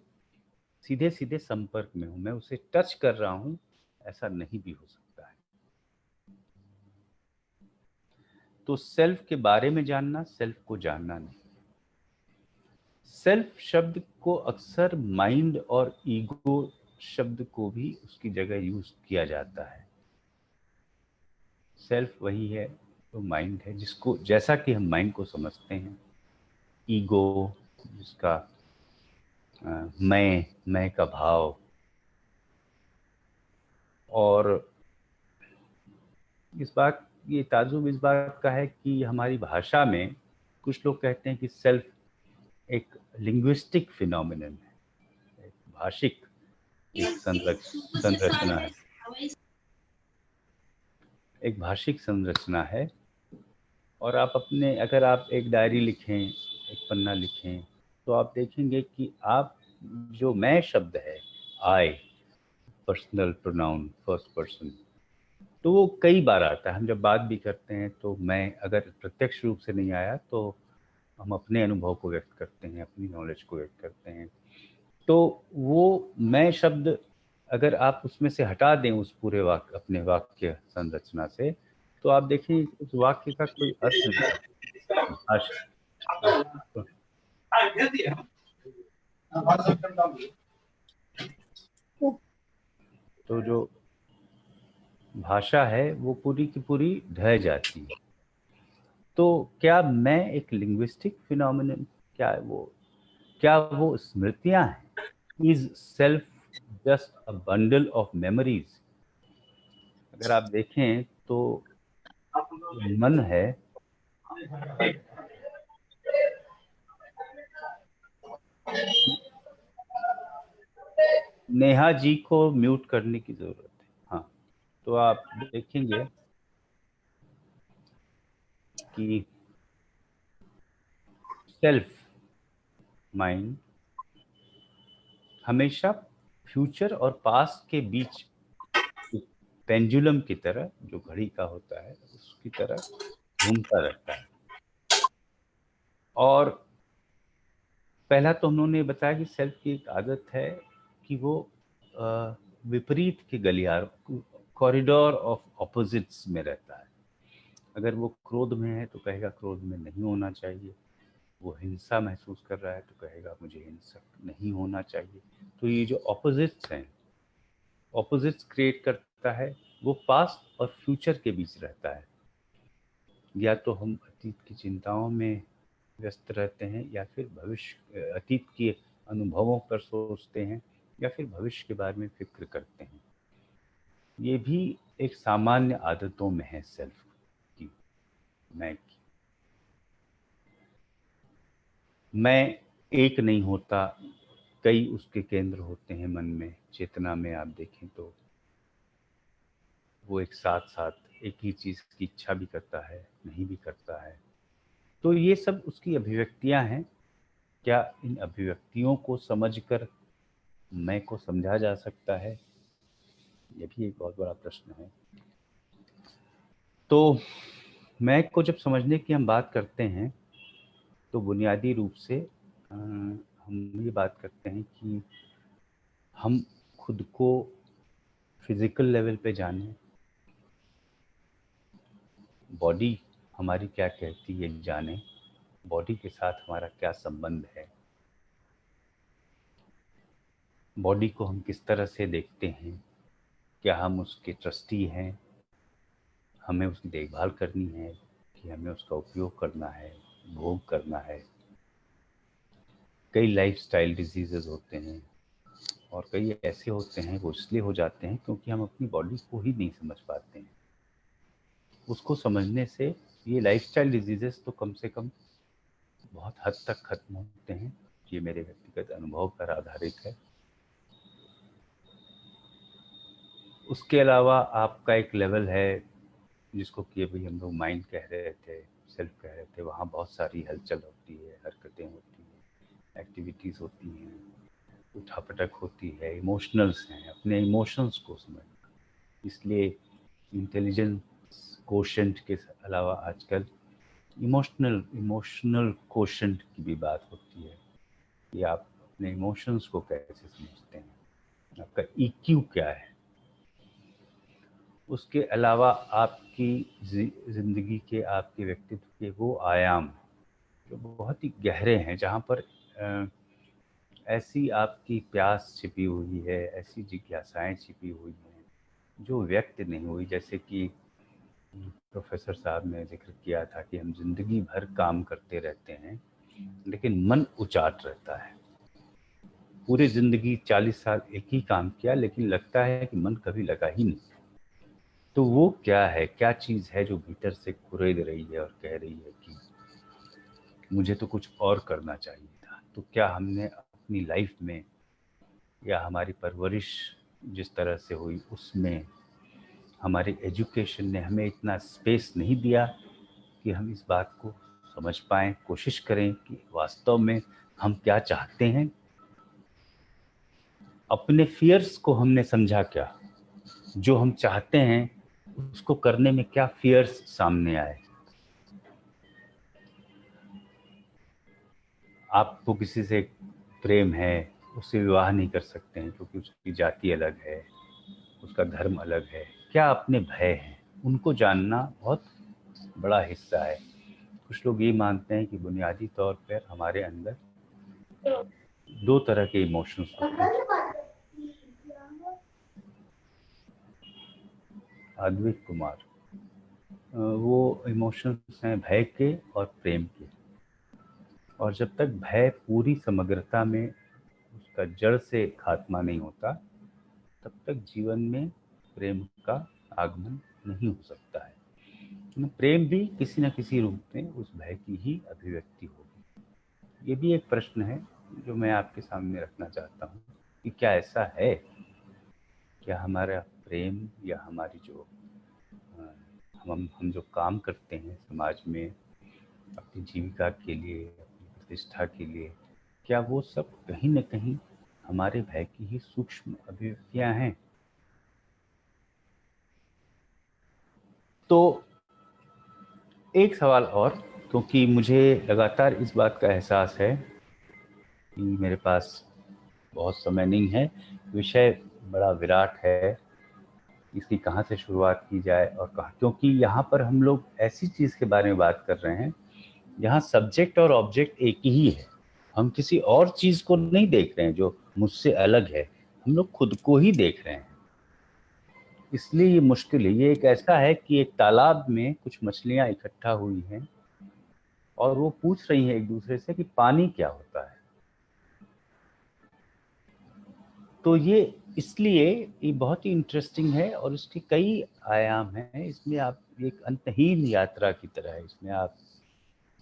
सीधे सीधे संपर्क में हूँ, मैं उसे टच कर रहा हूँ, ऐसा नहीं भी हो सकता है। तो सेल्फ के बारे में जानना, सेल्फ को जानना नहीं। सेल्फ शब्द को अक्सर माइंड और ईगो शब्द को भी उसकी जगह यूज किया जाता है। सेल्फ वही है तो माइंड है, जिसको, जैसा कि हम माइंड को समझते हैं, ईगो जिसका मैं का भाव, और ये ताजुब इस बात का है कि हमारी भाषा में कुछ लोग कहते हैं कि सेल्फ एक लिंग्विस्टिक फिनोमिनन है, एक भाषिक एक संरचना है, एक भाषिक संरचना है। और आप अगर आप एक डायरी लिखें, एक पन्ना लिखें, तो आप देखेंगे कि आप जो मैं शब्द है, आई, पर्सनल प्रोनाउन, फर्स्ट पर्सन, तो वो कई बार आता है। हम जब बात भी करते हैं तो मैं अगर प्रत्यक्ष रूप से नहीं आया तो हम अपने अनुभव को व्यक्त करते हैं, अपनी नॉलेज को व्यक्त करते हैं। तो वो मैं शब्द अगर आप उसमें से हटा दें उस पूरे वाक्य, अपने वाक्य संरचना से, तो आप देखें उस वाक्य का कोई अर्थ नहीं है। तो जो भाषा है वो पूरी की पूरी ढह जाती है। तो क्या मैं एक लिंग्विस्टिक फिनोमिनन, क्या वो स्मृतियां हैं? Is self just a bundle of memories? अगर आप देखें तो मन है नेहा जी को म्यूट करने की जरूरत है। हाँ, तो आप देखेंगे कि सेल्फ माइंड हमेशा फ्यूचर और पास्ट के बीच पेंडुलम की तरह, जो घड़ी का होता है उसकी तरह घूमता रहता है। और पहला तो उन्होंने बताया कि सेल्फ की एक आदत है क्योंकि वो विपरीत के गलियार, कॉरिडोर ऑफ ऑपोजिट्स में रहता है। अगर वो क्रोध में है तो कहेगा क्रोध में नहीं होना चाहिए, वो हिंसा महसूस कर रहा है तो कहेगा मुझे हिंसक नहीं होना चाहिए। तो ये जो ऑपोजिट्स हैं, ऑपोजिट्स क्रिएट करता है, वो पास्ट और फ्यूचर के बीच रहता है। या तो हम अतीत की चिंताओं में व्यस्त रहते हैं, या फिर भविष्य, अतीत के अनुभवों पर सोचते हैं, या फिर भविष्य के बारे में फिक्र करते हैं। ये भी एक सामान्य आदतों में है सेल्फ की, मैं की। मैं एक नहीं होता, कई उसके केंद्र होते हैं मन में। चेतना में आप देखें तो वो एक साथ साथ एक ही चीज़ की इच्छा भी करता है, नहीं भी करता है। तो ये सब उसकी अभिव्यक्तियां हैं। क्या इन अभिव्यक्तियों को समझकर मैं को समझा जा सकता है? ये भी एक बहुत बड़ा प्रश्न है। तो मैं को जब समझने की हम बात करते हैं तो बुनियादी रूप से हम ये बात करते हैं कि हम खुद को फिजिकल लेवल पे जानें, बॉडी हमारी क्या कहती है जानें, बॉडी के साथ हमारा क्या संबंध है, बॉडी को हम किस तरह से देखते हैं, क्या हम उसके ट्रस्टी हैं, हमें उसकी देखभाल करनी है कि हमें उसका उपयोग करना है, भोग करना है। कई लाइफस्टाइल डिजीजेज होते हैं और कई ऐसे होते हैं वो इसलिए हो जाते हैं क्योंकि हम अपनी बॉडी को ही नहीं समझ पाते हैं। उसको समझने से ये लाइफस्टाइल डिजीजेस तो कम से कम बहुत हद तक खत्म होते हैं। ये मेरे व्यक्तिगत अनुभव पर आधारित है। उसके अलावा आपका एक लेवल है जिसको कि अभी हम लोग माइंड कह रहे थे, सेल्फ कह रहे थे। वहाँ बहुत सारी हलचल होती है, हरकतें होती हैं, एक्टिविटीज़ होती हैं, उठापटक होती है, इमोशनल्स हैं, अपने इमोशंस को समझना। इसलिए इंटेलिजेंस कोशेंट के अलावा आजकल इमोशनल कोशेंट की भी बात होती है कि आप अपने इमोशंस को कैसे समझते हैं, आपका EQ क्या है। उसके अलावा आपकी ज़िंदगी के, आपके व्यक्तित्व के वो आयाम जो बहुत ही गहरे हैं, जहाँ पर ऐसी आपकी प्यास छिपी हुई है, ऐसी जिज्ञासाएं छिपी हुई हैं जो व्यक्त नहीं हुई। जैसे कि प्रोफेसर साहब ने जिक्र किया था कि हम जिंदगी भर काम करते रहते हैं लेकिन मन उचाट रहता है। पूरी जिंदगी 40 साल एक ही काम किया लेकिन लगता है कि मन कभी लगा ही नहीं। तो वो क्या है, क्या चीज़ है जो भीतर से कुरेद रही है और कह रही है कि मुझे तो कुछ और करना चाहिए था। तो क्या हमने अपनी लाइफ में या हमारी परवरिश जिस तरह से हुई उसमें, हमारी एजुकेशन ने हमें इतना स्पेस नहीं दिया कि हम इस बात को समझ पाएँ, कोशिश करें कि वास्तव में हम क्या चाहते हैं। अपने फियर्स को हमने समझा क्या, जो हम चाहते हैं उसको करने में क्या फियर्स सामने आए। आपको किसी से प्रेम है, उससे विवाह नहीं कर सकते हैं क्योंकि उसकी जाति अलग है, उसका धर्म अलग है। क्या अपने भय हैं, उनको जानना बहुत बड़ा हिस्सा है। कुछ लोग ये मानते हैं कि बुनियादी तौर पर हमारे अंदर 2 तरह के इमोशंस होते हैं। अद्वैत कुमार, वो इमोशंस हैं भय के और प्रेम के। और जब तक भय पूरी समग्रता में उसका जड़ से खात्मा नहीं होता तब तक जीवन में प्रेम का आगमन नहीं हो सकता है। प्रेम भी किसी न किसी रूप में उस भय की ही अभिव्यक्ति होगी। ये भी एक प्रश्न है जो मैं आपके सामने रखना चाहता हूँ कि क्या ऐसा है, क्या हमारा प्रेम या हमारी जो हम जो काम करते हैं समाज में अपनी जीविका के लिए, अपनी प्रतिष्ठा के लिए, क्या वो सब कहीं न कहीं हमारे भय की ही सूक्ष्म अभिव्यक्तियां हैं। तो एक सवाल और, क्योंकि मुझे लगातार इस बात का एहसास है कि मेरे पास बहुत समय नहीं है, विषय बड़ा विराट है, इसकी कहाँ से शुरुआत की जाए और कहाँ, क्योंकि यहाँ पर हम लोग ऐसी चीज़ के बारे में बात कर रहे हैं जहाँ सब्जेक्ट और ऑब्जेक्ट एक ही है। हम किसी और चीज़ को नहीं देख रहे हैं जो मुझसे अलग है, हम लोग खुद को ही देख रहे हैं। इसलिए ये मुश्किल है। ये एक ऐसा है कि एक तालाब में कुछ मछलियाँ इकट्ठा हुई हैं और वो पूछ रही हैं एक दूसरे से कि पानी क्या होता है। तो ये इसलिए ये बहुत ही इंटरेस्टिंग है और इसके कई आयाम हैं। इसमें आप एक अंतहीन यात्रा की तरह है। इसमें आप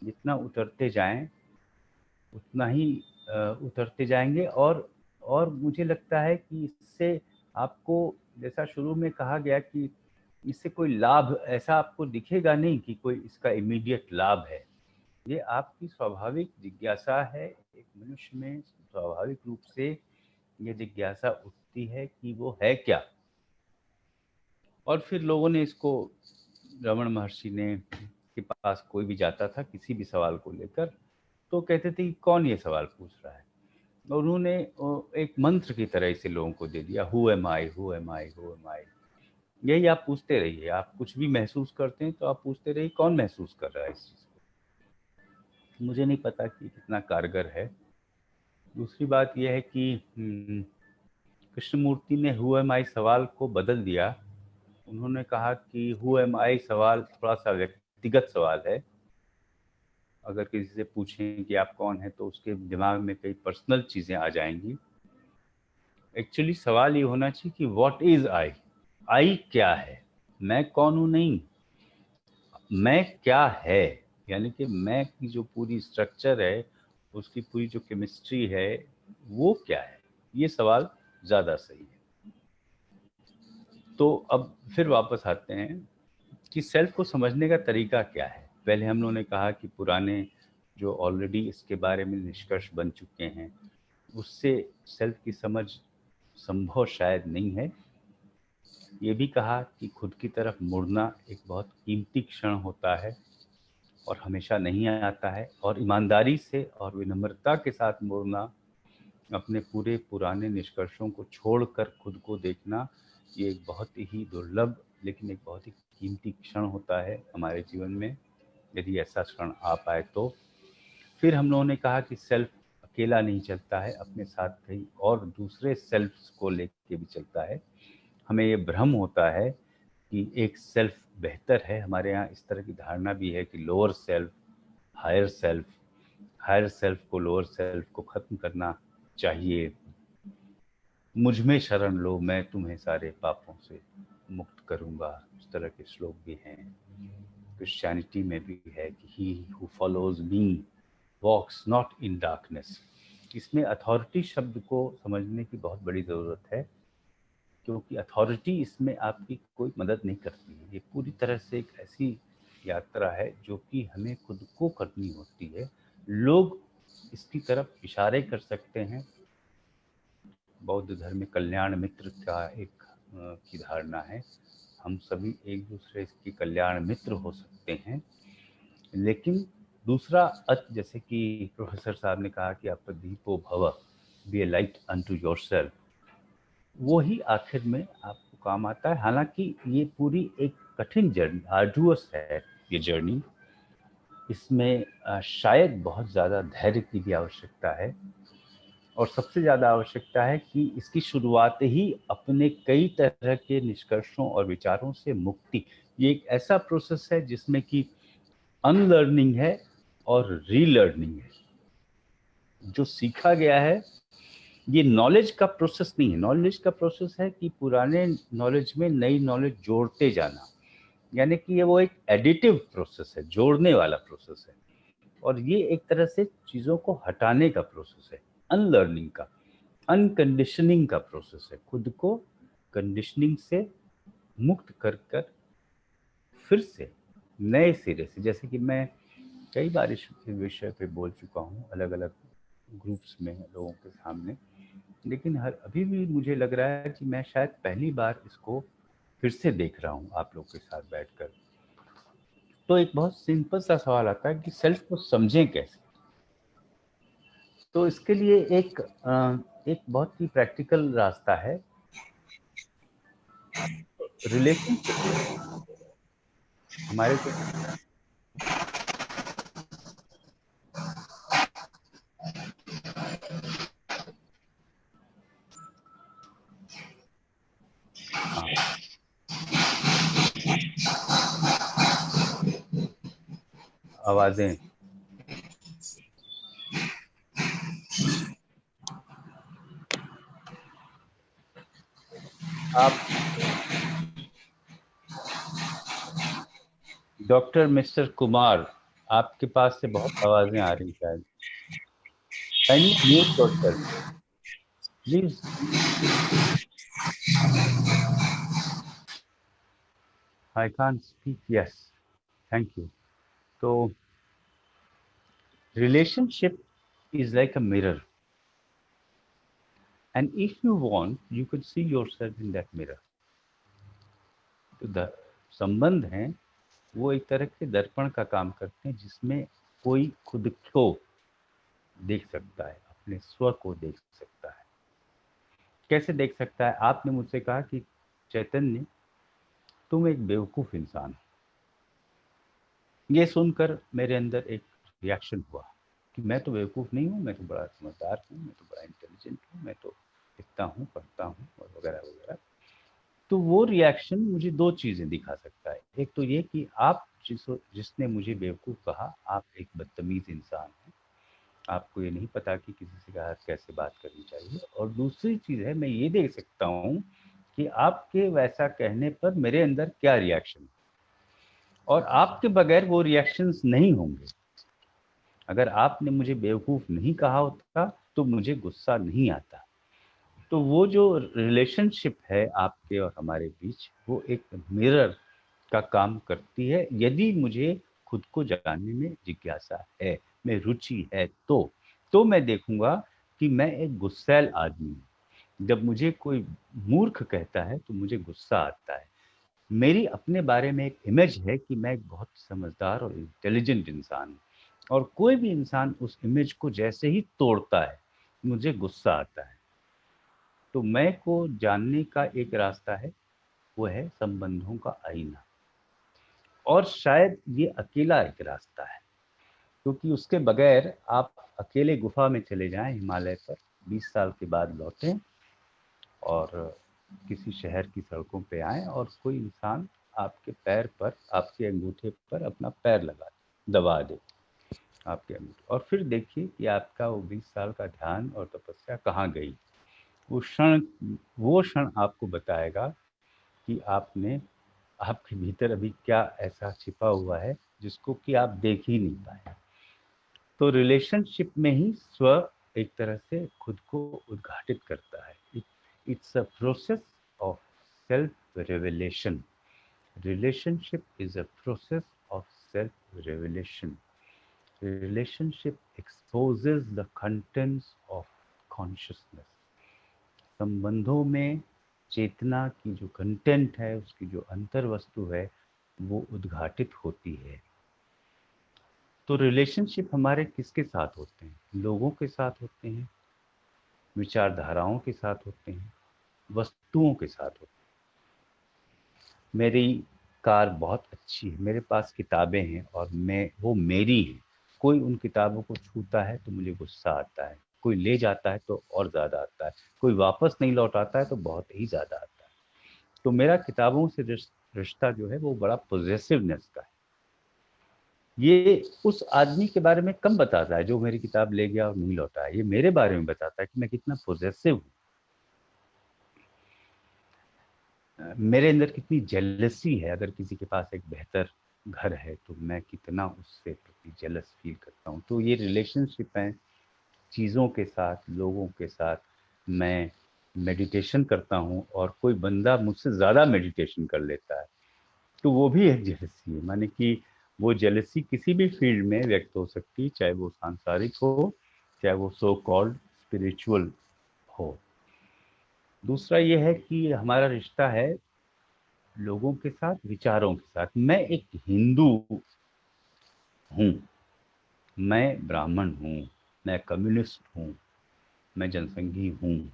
जितना उतरते जाएं उतना ही उतरते जाएंगे और मुझे लगता है कि इससे आपको, जैसा शुरू में कहा गया कि इससे कोई लाभ ऐसा आपको दिखेगा नहीं कि कोई इसका इमीडिएट लाभ है। ये आपकी स्वाभाविक जिज्ञासा है। एक मनुष्य में स्वाभाविक रूप से ये जिज्ञासा उठती है कि वो है क्या। और फिर लोगों ने इसको, रमण महर्षि ने के पास कोई भी जाता था किसी भी सवाल को लेकर तो कहते थे कि कौन ये सवाल पूछ रहा है, और उन्होंने एक मंत्र की तरह इसे लोगों को दे दिया, who am I, who am I, who am I. यही आप पूछते रहिए। आप कुछ भी महसूस करते हैं तो आप पूछते रहिए कौन महसूस कर रहा है इस चीज़ को। मुझे नहीं पता कि कितना कारगर है। दूसरी बात यह है कि कृष्णमूर्ति ने हु एम आई सवाल को बदल दिया। उन्होंने कहा कि हु एम आई सवाल थोड़ा सा व्यक्तिगत सवाल है। अगर किसी से पूछें कि आप कौन हैं तो उसके दिमाग में कई पर्सनल चीज़ें आ जाएंगी। एक्चुअली सवाल ये होना चाहिए कि व्हाट इज आई। आई क्या है, मैं कौन हूँ नहीं, मैं क्या है। यानी कि मैं की जो पूरी स्ट्रक्चर है, उसकी पूरी जो केमिस्ट्री है वो क्या है। ये सवाल ज़्यादा सही है। तो अब फिर वापस आते हैं कि सेल्फ को समझने का तरीका क्या है। पहले हम लोगों ने कहा कि पुराने जो ऑलरेडी इसके बारे में निष्कर्ष बन चुके हैं उससे सेल्फ की समझ संभव शायद नहीं है। ये भी कहा कि खुद की तरफ मुड़ना एक बहुत कीमती क्षण होता है और हमेशा नहीं आता है, और ईमानदारी से और विनम्रता के साथ मुड़ना, अपने पूरे पुराने निष्कर्षों को छोड़कर खुद को देखना, ये एक बहुत ही दुर्लभ लेकिन एक बहुत ही कीमती क्षण होता है हमारे जीवन में, यदि ऐसा क्षण आ पाए तो। फिर हम लोगों ने कहा कि सेल्फ अकेला नहीं चलता है, अपने साथ कई और दूसरे सेल्फ्स को लेके भी चलता है। हमें ये भ्रम होता है कि एक सेल्फ बेहतर है। हमारे यहाँ इस तरह की धारणा भी है कि lower self, higher self, higher self को, लोअर सेल्फ को खत्म करना चाहिए। मुझ में शरण लो, मैं तुम्हें सारे पापों से मुक्त करूंगा, इस तरह के श्लोक भी हैं। क्रिश्चियनिटी में भी है कि he who follows me walks not in darkness. इसमें अथॉरिटी शब्द को समझने की बहुत बड़ी ज़रूरत है, क्योंकि अथॉरिटी इसमें आपकी कोई मदद नहीं करती है। ये पूरी तरह से एक ऐसी यात्रा है जो कि हमें खुद को करनी होती है। लोग इसकी तरफ इशारे कर सकते हैं। बौद्ध धर्म में कल्याण मित्र का एक की धारणा है। हम सभी एक दूसरे के कल्याण मित्र हो सकते हैं, लेकिन दूसरा जैसे कि प्रोफेसर साहब ने कहा कि आपका दीपो भव, B a light unto yourself, वो ही आखिर में आपको काम आता है। हालांकि ये पूरी एक कठिन जर्नी, आर्डुअस है ये जर्नी। इसमें शायद बहुत ज़्यादा धैर्य की भी आवश्यकता है, और सबसे ज़्यादा आवश्यकता है कि इसकी शुरुआत ही अपने कई तरह के निष्कर्षों और विचारों से मुक्ति। ये एक ऐसा प्रोसेस है जिसमें कि अनलर्निंग है और रीलर्निंग है। जो सीखा गया है ये नॉलेज का प्रोसेस नहीं है। नॉलेज का प्रोसेस है कि पुराने नॉलेज में नई नॉलेज जोड़ते जाना, यानी कि ये वो एक एडिटिव प्रोसेस है, जोड़ने वाला प्रोसेस है। और ये एक तरह से चीज़ों को हटाने का प्रोसेस है, अनलर्निंग का, अनकंडीशनिंग का प्रोसेस है। खुद को कंडीशनिंग से मुक्त कर कर फिर से नए सिरे से, जैसे कि मैं कई बार इस विषय पे बोल चुका हूँ अलग अलग ग्रुप्स में लोगों के सामने, लेकिन अभी भी मुझे लग रहा है कि मैं शायद पहली बार इसको फिर से देख रहा हूँ आप लोग के साथ बैठकर। तो एक बहुत सिंपल सा सवाल आता है कि सेल्फ को समझें कैसे। तो इसके लिए एक एक बहुत ही प्रैक्टिकल रास्ता है। रिलेशनशिप हमारे जो हाँ, आवाजें आप डॉक्टर मिस्टर कुमार, आपके पास से बहुत आवाजें आ रही शायद। Kindly mute yourself please. I can't speak. Yes, thank you. तो relationship is like a mirror, and if you want you could see yourself in that mirror. तो संबंध हैं वो एक तरह के दर्पण का काम करते हैं जिसमें कोई खुद को देख सकता है, अपने स्व को देख सकता है। कैसे देख सकता है? आपने मुझसे कहा कि चैतन्य तुम एक बेवकूफ इंसान हो। ये सुनकर मेरे अंदर एक रिएक्शन हुआ कि मैं तो बेवकूफ नहीं हूँ, मैं तो बड़ा समझदार हूँ, मैं तो बड़ा इंटेलिजेंट हूँ, मैं तो लिखता हूँ, पढ़ता हूँ और वगैरह वगैरह। तो वो रिएक्शन मुझे दो चीजें दिखा सकता है। एक तो ये कि आप जिसने मुझे बेवकूफ कहा, आप एक बदतमीज इंसान हैं, आपको ये नहीं पता कि किसी से कैसे बात करनी चाहिए। और दूसरी चीज है, मैं ये देख सकता हूँ कि आपके वैसा कहने पर मेरे अंदर क्या रिएक्शन, और आपके बगैर वो रिएक्शंस नहीं होंगे। अगर आपने मुझे बेवकूफ नहीं कहा होता तो मुझे गुस्सा नहीं आता। तो वो जो रिलेशनशिप है आपके और हमारे बीच, वो एक मिरर का काम करती है। यदि मुझे खुद को जानने में जिज्ञासा है, में रुचि है, तो मैं देखूंगा कि मैं एक गुस्सैल आदमी हूँ। जब मुझे कोई मूर्ख कहता है तो मुझे गुस्सा आता है। मेरी अपने बारे में एक इमेज है कि मैं एक बहुत समझदार और इंटेलिजेंट इंसान हूँ, और कोई भी इंसान उस इमेज को जैसे ही तोड़ता है मुझे गुस्सा आता है। तो मैं को जानने का एक रास्ता है, वो है संबंधों का आईना। और शायद ये अकेला एक रास्ता है, क्योंकि उसके बगैर आप अकेले गुफा में चले जाएं हिमालय पर, 20 साल के बाद लौटें और किसी शहर की सड़कों पे आएं और कोई इंसान आपके पैर पर, आपके अंगूठे पर अपना पैर लगा दबा दे आपके अंगूठे, और फिर देखिए कि आपका वो 20 साल का ध्यान और तपस्या कहाँ गई। वो क्षण आपको बताएगा कि आपके भीतर अभी क्या ऐसा छिपा हुआ है जिसको कि आप देख ही नहीं पाए। तो रिलेशनशिप में ही स्व एक तरह से खुद को उद्घाटित करता है। It's a process of self revelation. Relationship is a process of self revelation. Relationship exposes the contents of consciousness. संबंधों में चेतना की जो कंटेंट है, उसकी जो अंतर वस्तु है, वो उद्घाटित होती है। तो रिलेशनशिप हमारे किसके साथ होते हैं? लोगों के साथ होते हैं, विचारधाराओं के साथ होते हैं, वस्तुओं के साथ होते हैं। मेरी कार बहुत अच्छी है, मेरे पास किताबें हैं और वो मेरी हैं। कोई उन किताबों को छूता है तो मुझे गुस्सा आता है, कोई ले जाता है तो और ज़्यादा आता है, कोई वापस नहीं लौटाता है तो बहुत ही ज़्यादा आता है। तो मेरा किताबों से रिश्ता जो है वो बड़ा पॉजिटिवनेस का है। ये उस आदमी के बारे में कम बताता है जो मेरी किताब ले गया और नहीं लौटा है, ये मेरे बारे में बताता है कि मैं कितना पॉजिटिव हूँ, मेरे अंदर कितनी जेलसी है। अगर किसी के पास एक बेहतर घर है तो मैं कितना उससे प्रति जेलस फील करता हूँ। तो ये रिलेशनशिप है चीज़ों के साथ, लोगों के साथ। मैं मेडिटेशन करता हूँ और कोई बंदा मुझसे ज़्यादा मेडिटेशन कर लेता है तो वो भी एक जेलसी है। माने कि वो जेलसी किसी भी फील्ड में व्यक्त हो सकती है, चाहे वो सांसारिक हो, चाहे वो सो कॉल्ड स्पिरिचुअल हो। दूसरा ये है कि हमारा रिश्ता है लोगों के साथ, विचारों के साथ। मैं एक हिंदू हूँ, मैं ब्राह्मण हूँ, मैं कम्युनिस्ट हूँ, मैं जनसंघी हूँ,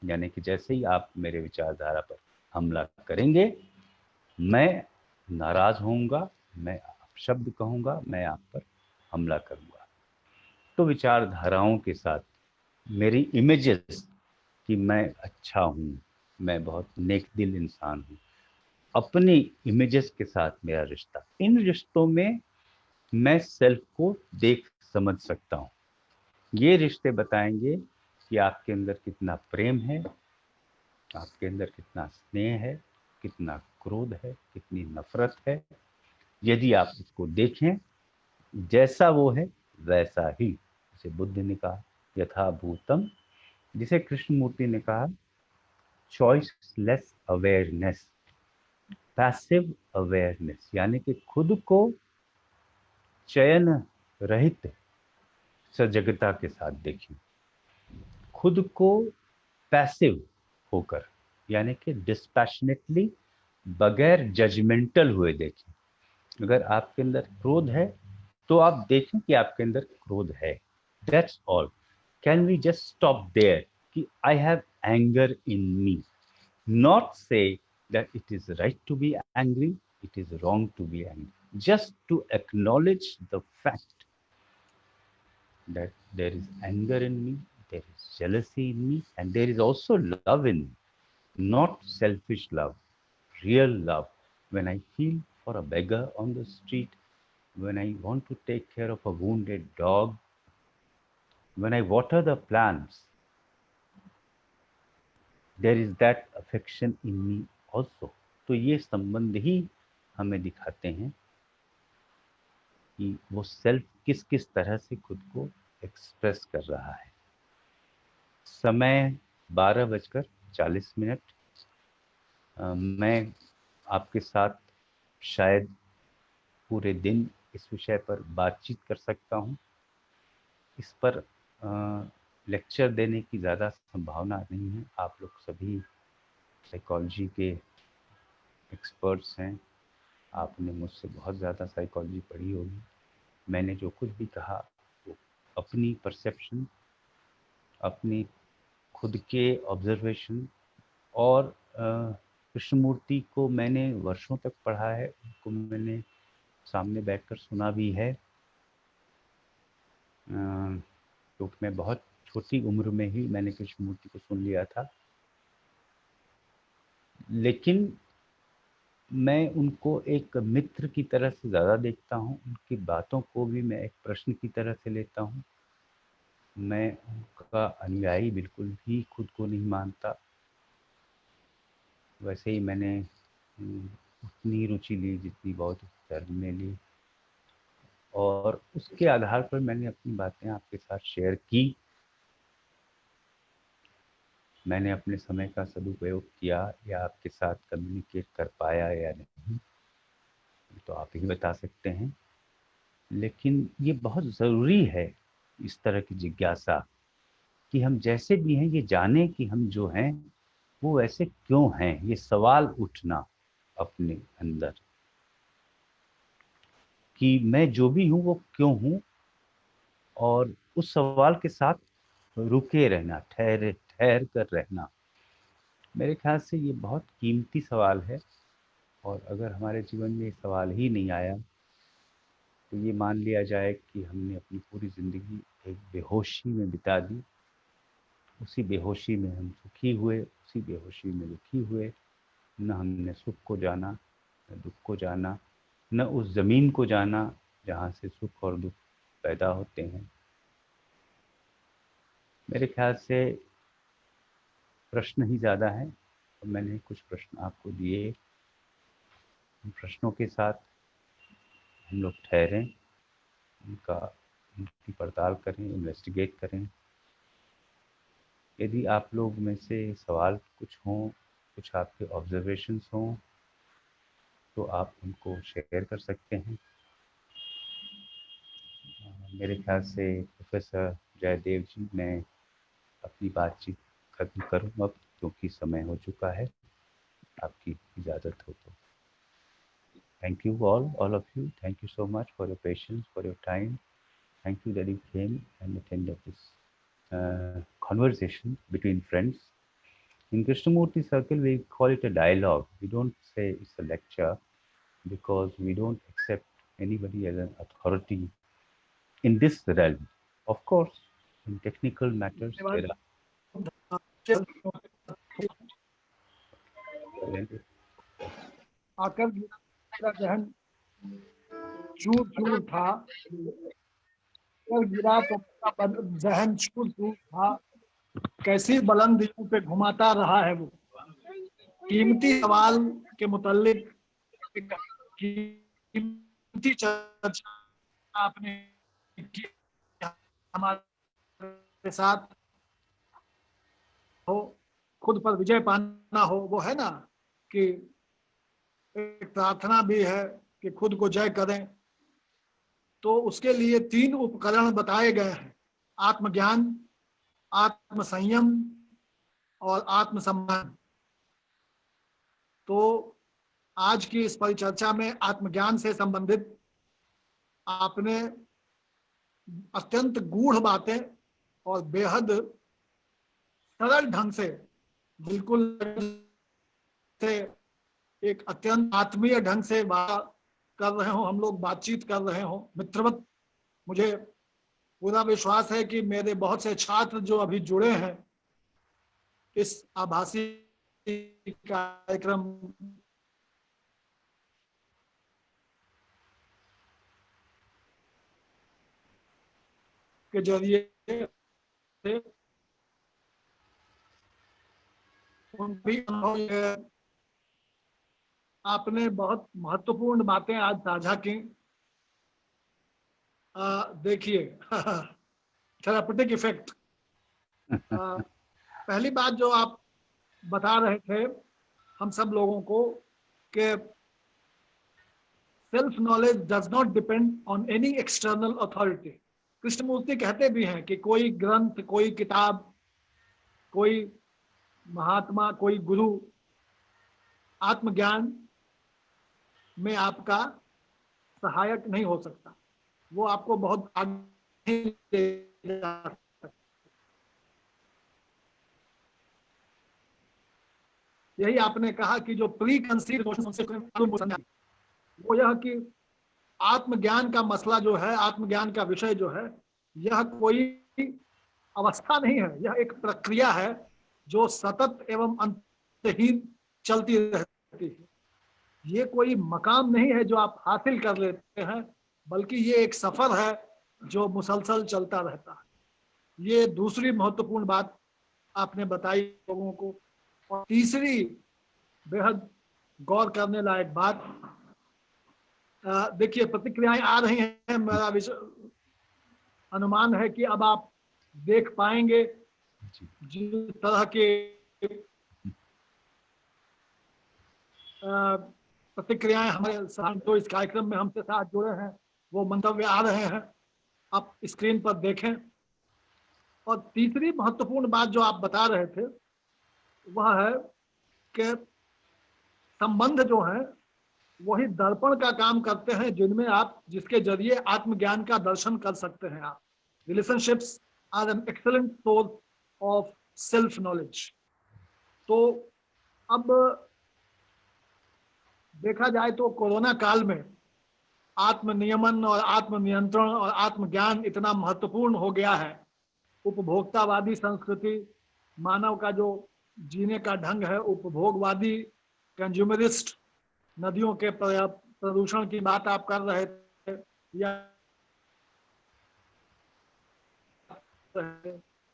यानी कि जैसे ही आप मेरे विचारधारा पर हमला करेंगे, मैं नाराज होऊंगा, मैं शब्द कहूंगा, मैं आप पर हमला करूंगा। तो विचारधाराओं के साथ मेरी इमेजेस कि मैं अच्छा हूँ, मैं बहुत नेक दिल इंसान हूँ, अपनी इमेजेस के साथ मेरा रिश्ता, इन रिश्तों में मैं सेल्फ को देख समझ सकता हूँ। ये रिश्ते बताएंगे कि आपके अंदर कितना प्रेम है, आपके अंदर कितना स्नेह है, कितना क्रोध है, कितनी नफरत है। यदि आप इसको देखें, जैसा वो है वैसा ही, जैसे बुद्ध ने कहा यथा भूतम, जिसे कृष्णमूर्ति ने कहा चॉइसलेस अवेयरनेस, पैसिव अवेयरनेस, यानी कि खुद को चयन रहित सजगता के साथ देखें, खुद को पैसिव होकर, यानी कि डिस्पैशनेटली, बगैर जजमेंटल हुए देखें। अगर आपके अंदर क्रोध है तो आप देखें कि आपके अंदर क्रोध है, that's all. Can we just stop there कि I have anger in me, not say that it is right to be angry, it is wrong to be angry, just to acknowledge the fact that there is anger in me, there is jealousy in me, and there is also love in me, not selfish love, real love. When I feel for a beggar on the street, when I want to take care of a wounded dog, when I water the plants, there is that affection in me also. तो ये संबंध ही हमें दिखाते हैं कि वो self किस किस तरह से खुद को एक्सप्रेस कर रहा है। समय 12:40। मैं आपके साथ शायद पूरे दिन इस विषय पर बातचीत कर सकता हूँ। इस पर लेक्चर देने की ज़्यादा संभावना नहीं है। आप लोग सभी साइकोलॉजी के एक्सपर्ट्स हैं, आपने मुझसे बहुत ज़्यादा साइकोलॉजी पढ़ी होगी। मैंने जो कुछ भी कहा वो अपनी परसेप्शन, अपनी खुद के ऑब्जर्वेशन, और कृष्णमूर्ति को मैंने वर्षों तक पढ़ा है, उनको मैंने सामने बैठकर सुना भी है, क्योंकि मैं बहुत छोटी उम्र में ही मैंने कृष्णमूर्ति को सुन लिया था। लेकिन मैं उनको एक मित्र की तरह से ज़्यादा देखता हूँ, उनकी बातों को भी मैं एक प्रश्न की तरह से लेता हूँ। मैं उनका अनुयायी बिल्कुल भी खुद को नहीं मानता। वैसे ही मैंने उतनी रुचि ली जितनी बौद्ध धर्म में ली, और उसके आधार पर मैंने अपनी बातें आपके साथ शेयर की। मैंने अपने समय का सदुपयोग किया या आपके साथ कम्युनिकेट कर पाया या नहीं, तो आप ही बता सकते हैं। लेकिन ये बहुत ज़रूरी है इस तरह की जिज्ञासा कि हम जैसे भी हैं ये जानें कि हम जो हैं वो ऐसे क्यों हैं, ये सवाल उठना अपने अंदर कि मैं जो भी हूँ वो क्यों हूँ, और उस सवाल के साथ रुके रहना, ठहर कर रहना। मेरे ख्याल से ये बहुत कीमती सवाल है, और अगर हमारे जीवन में ये सवाल ही नहीं आया तो ये मान लिया जाए कि हमने अपनी पूरी ज़िंदगी एक बेहोशी में बिता दी। उसी बेहोशी में हम सुखी हुए, उसी बेहोशी में दुखी हुए। न हमने सुख को जाना, न दुख को जाना, न उस ज़मीन को जाना जहाँ से सुख और दुख पैदा होते हैं। मेरे ख्याल से प्रश्न ही ज़्यादा हैं, और मैंने कुछ प्रश्न आपको दिए। उन प्रश्नों के साथ हम लोग ठहरें, उनकी पड़ताल करें, इन्वेस्टिगेट करें। यदि आप लोग में से सवाल कुछ हों, कुछ आपके ऑब्जर्वेशंस हों, तो आप उनको शेयर कर सकते हैं। मेरे ख्याल से प्रोफेसर जयदेव जी, मैं अपनी बातचीत खत्म करूँ अब, क्योंकि समय हो चुका है। आपकी इजाज़त हो तो। Thank you all of you. Thank you so much for your patience, for your time. Thank you that you came and attended this conversation between friends. In Krishnamurti circle, we call it a dialogue. We don't say it's a lecture because we don't accept anybody as an authority in this realm. Of course, in technical matters, there are आकर गिरा जहन चूर चूर था, गिरा तो जहन चूर चूर था, कैसी बुलंदियों पे घुमाता रहा है वो। कीमती सवाल के मुतालिक कीमती चर्चा आपने की हमारे साथ हो, खुद पर विजय पाना हो, वो है ना कि एक प्रार्थना भी है कि खुद को जय करें। तो उसके लिए 3 उपकरण बताए गए हैं, आत्मज्ञान, आत्म संयम और आत्मसम्मान। तो आज की इस परिचर्चा में आत्मज्ञान से संबंधित आपने अत्यंत गूढ़ बातें और बेहद सरल ढंग से, बिल्कुल से एक अत्यंत आत्मीय ढंग से बात कर रहे हो, हम लोग बातचीत कर रहे हो मित्रवत। मुझे पूरा विश्वास है कि मेरे बहुत से छात्र जो अभी जुड़े हैं इस आभासी कार्यक्रम के जरिए से उनकी आपने बहुत महत्वपूर्ण बातें आज साझा की। देखिए थेरापेटिक इफेक्ट। पहली बात जो आप बता रहे थे हम सब लोगों को कि self knowledge does not depend on any external authority. Krishnamurti कहते भी हैं कि कोई ग्रंथ, कोई किताब, कोई महात्मा, कोई गुरु आत्मज्ञान में आपका सहायक नहीं हो सकता, वो आपको बहुत आगे ले जा सकता। यही आपने कहा कि जो प्री कंसीव वो यह कि आत्मज्ञान का मसला जो है, आत्मज्ञान का विषय जो है, यह कोई अवस्था नहीं है, यह एक प्रक्रिया है जो सतत एवं अंतहीन चलती रहती है। ये कोई मकाम नहीं है जो आप हासिल कर लेते हैं, बल्कि ये एक सफर है जो मुसलसल चलता रहता है। ये दूसरी महत्वपूर्ण बात आपने बताई लोगों को। और तीसरी बेहद गौर करने लायक बात, देखिए प्रतिक्रियाएं आ रही हैं, मेरा अनुमान है कि अब आप देख पाएंगे जिस तरह के प्रतिक्रियाएं हमारे साथ जो इस कार्यक्रम में हमसे साथ जुड़े हैं वो मंतव्य आ रहे हैं, आप स्क्रीन पर देखें। और तीसरी महत्वपूर्ण बात जो आप बता रहे थे वह है कि संबंध जो है वही दर्पण का काम करते हैं जिनमें आप, जिसके जरिए आत्मज्ञान का दर्शन कर सकते हैं आप। Relationships are an excellent source of self knowledge. तो अब देखा जाए तो कोरोना काल में आत्मनियमन और आत्मनियंत्रण और आत्मज्ञान इतना महत्वपूर्ण हो गया है। उपभोक्तावादी संस्कृति, मानव का जो जीने का ढंग है उपभोगवादी, कंज्यूमरिस्ट, नदियों के प्रदूषण की बात आप कर रहे थे, या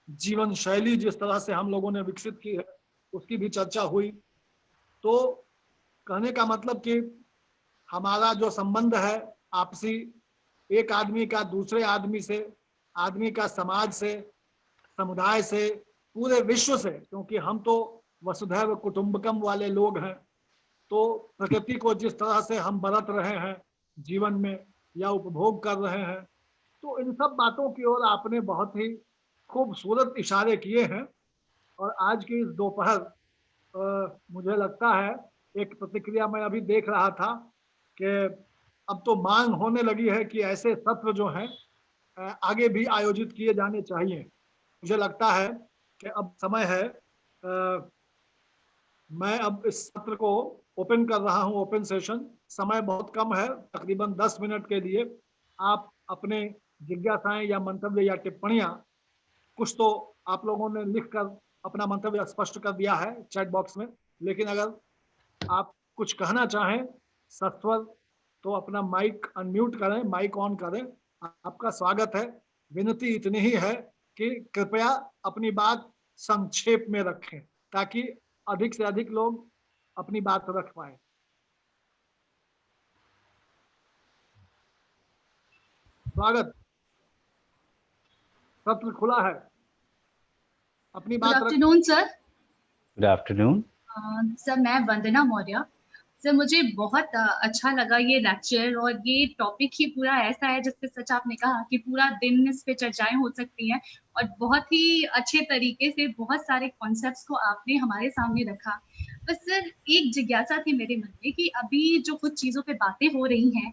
जीवन शैली जिस तरह से हम लोगों ने विकसित की है उसकी भी चर्चा हुई। तो कहने का मतलब कि हमारा जो संबंध है आपसी, एक आदमी का दूसरे आदमी से, आदमी का समाज से, समुदाय से, पूरे विश्व से, क्योंकि हम तो वसुधैव कुटुंबकम वाले लोग हैं। तो प्रकृति को जिस तरह से हम बरत रहे हैं जीवन में या उपभोग कर रहे हैं, तो इन सब बातों की ओर आपने बहुत ही खूबसूरत इशारे किए हैं। और आज की इस दोपहर मुझे लगता है, एक प्रतिक्रिया मैं अभी देख रहा था कि अब तो मांग होने लगी है कि ऐसे सत्र जो हैं आगे भी आयोजित किए जाने चाहिए। मुझे लगता है कि अब समय है, मैं अब इस सत्र को ओपन कर रहा हूं, ओपन सेशन। समय बहुत कम है, तकरीबन 10 मिनट के लिए आप अपने जिज्ञासाएं या मंतव्य या टिप्पणियां, कुछ तो आप लोगों ने लिखकर अपना मंतव्य स्पष्ट कर दिया है चैट बॉक्स में, लेकिन अगर आप कुछ कहना चाहें सत्वर तो अपना माइक अनम्यूट करें, माइक ऑन करें। आपका स्वागत है। विनती इतनी ही है कि कृपया अपनी बात संक्षेप में रखें ताकि अधिक से अधिक लोग अपनी बात रख पाए। स्वागत, सत्र खुला है, अपनी गुड बात रख। Afternoon sir. Good afternoon sir, मैं वंदना मौर्य। सर, मुझे बहुत अच्छा लगा ये लेक्चर, और ये टॉपिक ही पूरा ऐसा है जिस पे सच आपने कहा कि पूरा दिन इस पे चर्चाएं हो सकती हैं, और बहुत ही अच्छे तरीके से बहुत सारे कॉन्सेप्ट्स को आपने हमारे सामने रखा। बस सर, एक जिज्ञासा थी मेरे मन में कि अभी जो कुछ चीज़ों पे बातें हो रही हैं,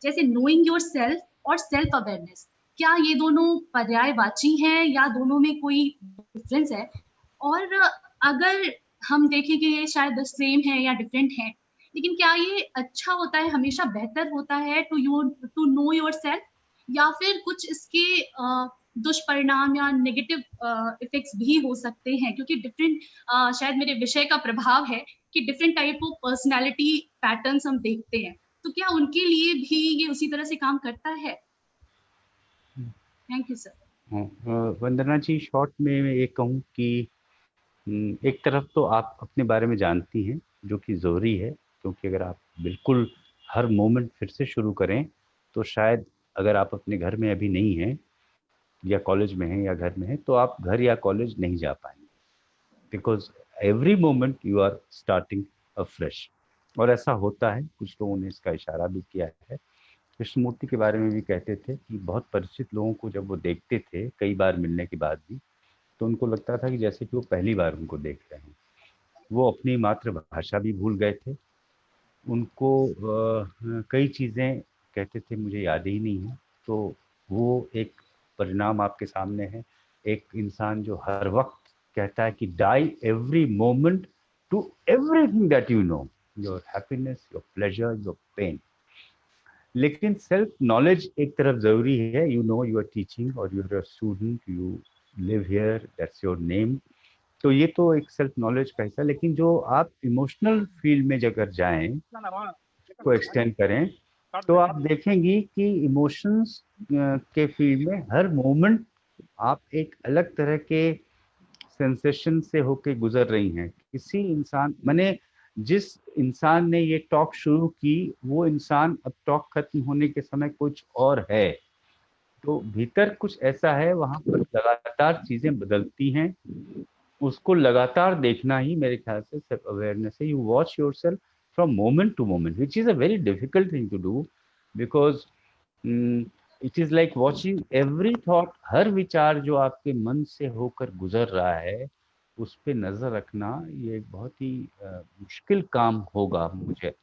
जैसे नोइंग योर सेल्फ और सेल्फ अवेयरनेस, क्या ये दोनों पर्यायवाची हैं या दोनों में कोई डिफरेंस है? और अगर हम देखें कि ये शायद सेम है या डिफरेंट है, लेकिन क्या ये अच्छा होता है, हमेशा बेहतर होता है टू नो योर सेल्फ, या फिर कुछ इसके दुष्परिणाम या नेगेटिव इफेक्ट्स भी हो सकते हैं? क्योंकि डिफरेंट शायद मेरे विषय का प्रभाव है कि different type of personality patterns हम देखते हैं, तो क्या उनके लिए भी ये उसी तरह से काम करता है? Thank you sir. Vandana ji, short में मैं ये कहूँ कि एक तरफ तो आप अपने बारे में जानती हैं, जो कि ज़रूरी है, क्योंकि अगर आप बिल्कुल हर मोमेंट फिर से शुरू करें तो शायद अगर आप अपने घर में अभी नहीं हैं या कॉलेज में हैं या घर में हैं, तो आप घर या कॉलेज नहीं जा पाएंगे, because every moment you are starting afresh. और ऐसा होता है, कुछ लोगों ने इसका इशारा भी किया है। कृष्णमूर्ति के बारे में भी कहते थे कि बहुत परिचित लोगों को जब वो देखते थे कई बार मिलने के बाद भी, तो उनको लगता था कि जैसे कि वो पहली बार उनको देख रहे हैं। वो अपनी मातृभाषा भी भूल गए थे, उनको कई चीज़ें कहते थे मुझे याद ही नहीं है। तो वो एक परिणाम आपके सामने है, एक इंसान जो हर वक्त कहता है कि die every moment to everything that you know, your happiness, your pleasure, your pain. लेकिन सेल्फ नॉलेज एक तरफ जरूरी है। You know you are teaching और you are student, you live here, that's your name. तो ये तो एक सेल्फ नॉलेज का हिस्सा। लेकिन जो आप इमोशनल फील्ड में अगर जाएं, को एक्सटेंड करें, तो आप देखेंगी कि इमोशंस के फील्ड में हर मोमेंट आप एक अलग तरह के सेंसेशन से होके गुजर रही हैं। किसी इंसान, मैंने जिस इंसान ने ये टॉक शुरू की, वो इंसान अब टॉक खत्म होने के समय कुछ और है। तो भीतर कुछ ऐसा है, वहां पर लगातार चीजें बदलती हैं, उसको लगातार देखना ही मेरे ख्याल से सेल्फ अवेयरनेस है। You watch yourself from moment to moment, which is a very difficult thing to do, because it is like watching every thought. हर विचार जो आपके मन से होकर गुजर रहा है, उस पर नजर रखना ये एक बहुत ही मुश्किल काम होगा, मुझे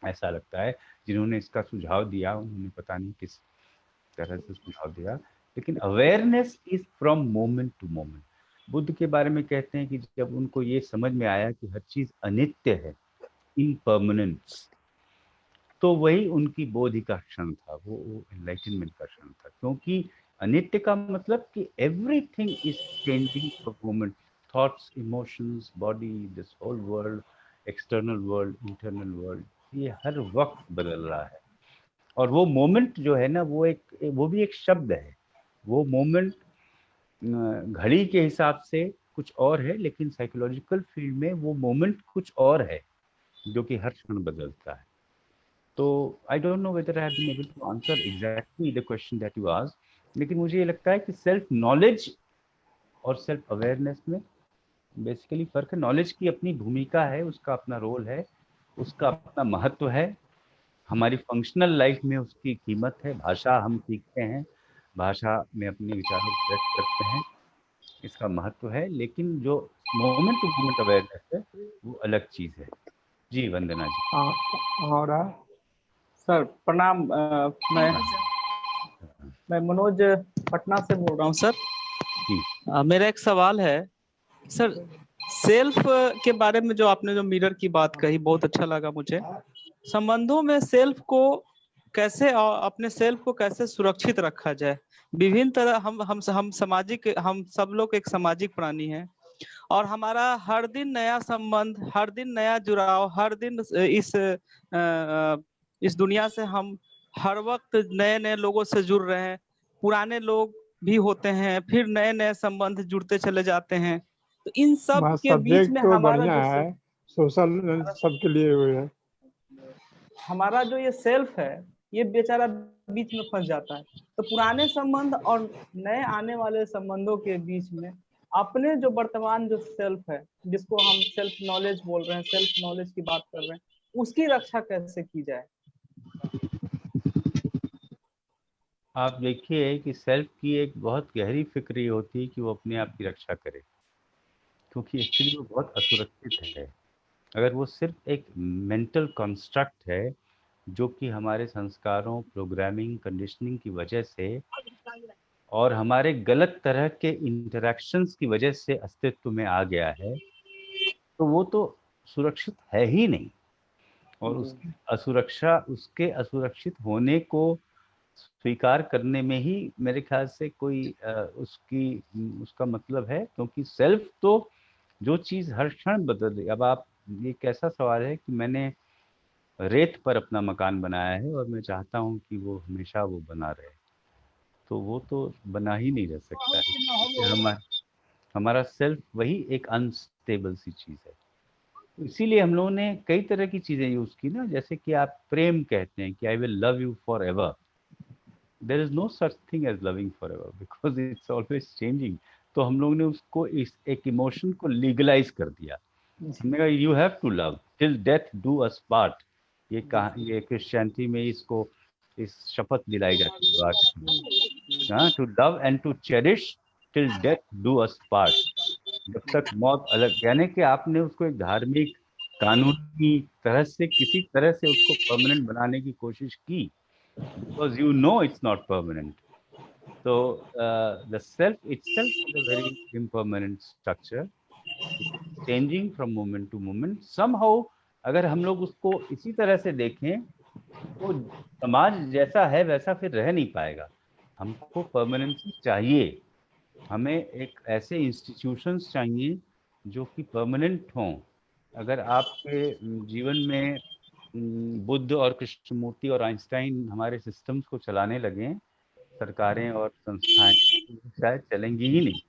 ऐसा लगता है। जिन्होंने इसका सुझाव दिया उन्होंने पता नहीं किस तरह से सुझाव दिया, लेकिन awareness is from moment to moment. Buddha के बारे में कहते हैं कि जब उनको ये समझ में आया कि हर चीज अनित्य है, इम्पर्मानेंस, तो वही उनकी बोधि का क्षण था, वो एनलाइटनमेंट का क्षण था। क्योंकि अनित्य का मतलब कि everything is changing for moment, thoughts, emotions, body, this whole world, external world, internal world, ये हर वक्त बदल रहा है। और वो मोमेंट जो है ना, वो भी एक शब्द है। वो मोमेंट घड़ी के हिसाब से कुछ और है, लेकिन साइकोलॉजिकल फील्ड में वो मोमेंट कुछ और है जो कि हर क्षण बदलता है। तो I don't know whether I have been able to answer exactly the question that you asked, लेकिन मुझे ये लगता है कि सेल्फ नॉलेज और सेल्फ अवेयरनेस में बेसिकली फर्क है। नॉलेज की अपनी भूमिका है, उसका अपना रोल है, उसका अपना महत्व है, हमारी फंक्शनल लाइफ में उसकी कीमत है। भाषा हम सीखते हैं, भाषा में अपने विचारों को व्यक्त करते हैं, इसका महत्व है। लेकिन जो मोमेंट टू मोमेंट अवेयरनेस है वो अलग चीज है। जी वंदना जी। और सर प्रणाम। मैं मनोज पटना से बोल रहा हूँ सर। मेरा एक सवाल है सर, सेल्फ के बारे में जो आपने जो मिरर की बात कही बहुत अच्छा लगा मुझे। संबंधों में सेल्फ को कैसे अपने सेल्फ को कैसे सुरक्षित रखा जाए। विभिन्न तरह हम सामाजिक, हम सब लोग एक सामाजिक प्राणी हैं और हमारा हर दिन नया संबंध, हर दिन नया जुड़ाव, हर दिन इस दुनिया से हम हर वक्त नए नए लोगों से जुड़ रहे हैं। पुराने लोग भी होते हैं, फिर नए नए संबंध जुड़ते चले जाते हैं। तो इन सब के बीच में तो हमारा बढ़िया जो है, सोशल सबके लिए हुए है। हमारा जो ये सेल्फ है ये बेचारा बीच में फंस जाता है। तो पुराने संबंध और नए आने वाले संबंधों के बीच में अपने जो वर्तमान जो सेल्फ है, जिसको हम सेल्फ नॉलेज बोल रहे हैं, सेल्फ नॉलेज की बात कर रहे हैं, उसकी रक्षा कैसे की जाए। आप देखिए कि सेल्फ की एक बहुत गहरी फिक्र ये होती है कि वो अपने आप की रक्षा करे, क्योंकि एक्चुअली वो बहुत असुरक्षित है। अगर वो सिर्फ एक मेंटल कंस्ट्रक्ट है जो कि हमारे संस्कारों, प्रोग्रामिंग, कंडीशनिंग की वजह से और हमारे गलत तरह के इंटरैक्शंस की वजह से अस्तित्व में आ गया है, तो वो तो सुरक्षित है ही नहीं। और उसके असुरक्षित होने को स्वीकार करने में ही मेरे ख्याल से कोई उसका मतलब है, क्योंकि सेल्फ तो जो चीज़ हर क्षण बदल रही। अब आप, ये कैसा सवाल है कि मैंने रेत पर अपना मकान बनाया है और मैं चाहता हूँ कि वो हमेशा वो बना रहे, तो वो तो बना ही नहीं रह सकता है। हमारा सेल्फ वही एक अनस्टेबल सी चीज़ है। इसीलिए हम लोगों ने कई तरह की चीज़ें यूज़ की ना, जैसे कि आप प्रेम कहते हैं कि I will love you forever. There is no such thing as loving forever because it's always changing. तो हम लोग ने उसको एक इमोशन को लीगलाइज कर दिया। हमने कहा you have to love till death do us part. ये क्रिश्चियनिटी में इसको इस शपथ दिलाई जाती है, to love and to cherish till death do us part, जब तक मौत अलग। यानी कि आपने उसको एक धार्मिक कानूनी तरह से किसी तरह से उसको परमानेंट बनाने की कोशिश की, because you know it's not permanent. तो the self itself is a very impermanent structure, changing from moment to moment. Somehow अगर हम लोग उसको इसी तरह से देखें तो समाज जैसा है वैसा फिर रह नहीं पाएगा। हमको परमानेंसी चाहिए, हमें एक ऐसे इंस्टीट्यूशंस चाहिए जो कि परमानेंट हों। अगर आपके जीवन में बुद्ध और कृष्णमूर्ति और आइंस्टाइन हमारे सिस्टम्स को चलाने लगे, सरकारें और संस्थाएं, शायद चलेंगी ही नहीं।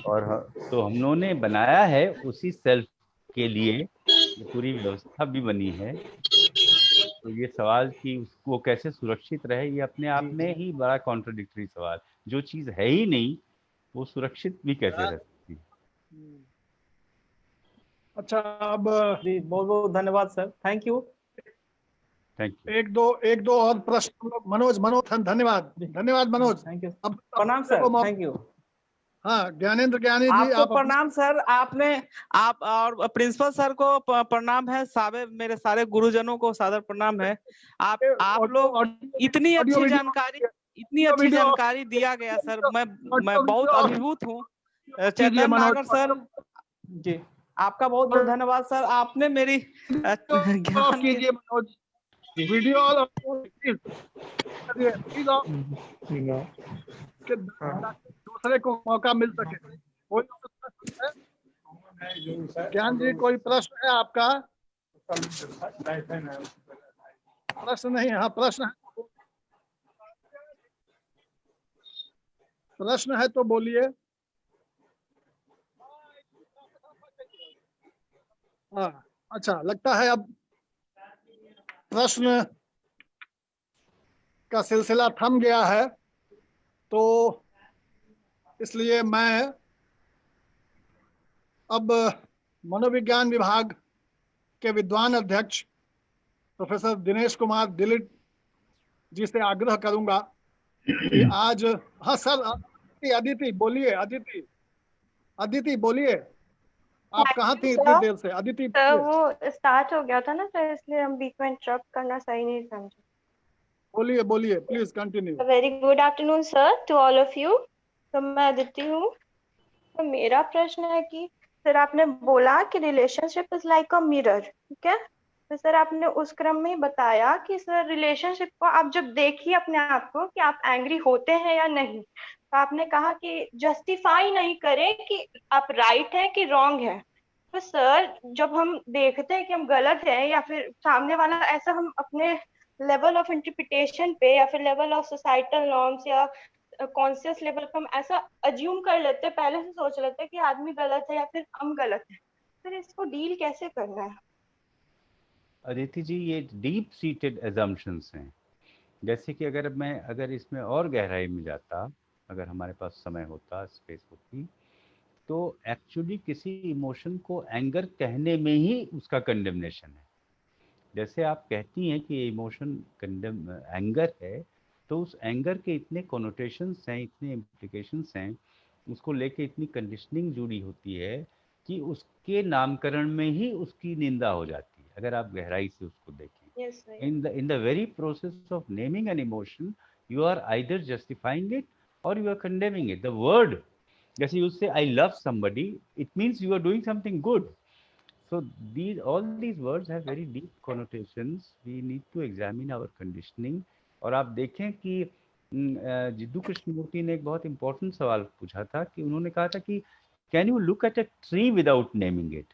और तो हम लोगों ने बनाया है उसी सेल्फ के लिए, ये पूरी व्यवस्था भी बनी है। तो ये सवाल कि उसको कैसे सुरक्षित रहे, ये अपने आप में ही बड़ा कॉन्ट्रडिक्टरी सवाल। जो चीज़ है ही नहीं वो सुरक्षित भी कैसे रह सकती है। अच्छा, अब जी बहुत बहुत धन्यवाद सर, थैंक यू। एक दो और प्रश्न। मनोज धन्यवाद मनोज। थैंक यू, अब प्रणाम सर, थैंक यू। हाँ, ज्ञानेंद्र ज्ञानी जी आपको आप प्रणाम सर। आप और प्रिंसिपल सर को प्रणाम है, मेरे सारे गुरुजनों को सादर प्रणाम है। आप लोग इतनी अच्छी जानकारी दिया गया सर, मैं बहुत अभिभूत हूँ। चैतन्य नागर सर जी, आपका बहुत बहुत धन्यवाद सर, आपने मेरी ज्ञान कीजिए मनोज, वीडियो दूसरे को मौका मिल सके। कोई ज्ञान जी, कोई प्रश्न है आपका? प्रश्न नहीं? हाँ, प्रश्न है तो बोलिए। हाँ, अच्छा, लगता है अब प्रश्न का सिलसिला थम गया है, तो इसलिए मैं अब मनोविज्ञान विभाग के विद्वान अध्यक्ष प्रोफेसर दिनेश कुमार दिलीप जी से आग्रह करूंगा कि आज, हाँ सर, अदिति बोलिए। अदिति बोलिए, आप कहाँ थी इतनी देर से? अदिति वो स्टार्ट हो गया था ना, तो इसलिए हम बीच में इंटरप्ट करना सही नहीं समझे। बोलिए please continue. Very good afternoon sir to all of you. तो मैं अदिति हूँ। तो मेरा प्रश्न है कि सर आपने बोला कि relationship is like a mirror, ठीक है। तो सर आपने उस क्रम में ही बताया कि सर रिलेशनशिप को आप जब देखिए अपने आप को कि आप एंग्री होते हैं या नहीं, तो आपने कहा कि जस्टिफाई नहीं करें कि आप राइट है कि रॉन्ग है। तो सर जब हम देखते हैं कि हम गलत हैं या फिर सामने वाला ऐसा, हम अपने लेवल ऑफ इंटरप्रिटेशन पे या फिर लेवल ऑफ सोसाइटल नॉर्म्स या कॉन्शियस लेवल पे हम ऐसा अज्यूम कर लेते हैं, पहले से सोच लेते हैं कि आदमी गलत है या फिर हम गलत है। फिर इसको डील कैसे करना है? अदिति जी, ये डीप सीटेड एजम्पशंस हैं। जैसे कि अगर इसमें और गहराई में जाता, अगर हमारे पास समय होता, स्पेस होती, तो एक्चुअली किसी इमोशन को एंगर कहने में ही उसका कंडेमनेशन है। जैसे आप कहती हैं कि इमोशन कंडेम एंगर है, तो उस एंगर के इतने कोनोटेशंस हैं, इतने इम्प्लीकेशंस हैं, उसको लेके इतनी कंडीशनिंग जुड़ी होती है कि उसके नामकरण में ही उसकी निंदा हो जाती है, अगर आप गहराई से उसको देखें। Yes sir. in the very process of naming an emotion, you are either justifying it or you are condemning it. The word, जैसे you say I love somebody, it means you are doing something good. So all these words have very deep connotations. We need to examine our conditioning. और आप देखें कि जिद्दू कृष्णमूर्ति ने एक बहुत important सवाल पूछा था कि उन्होंने कहा था कि can you look at a tree without naming it?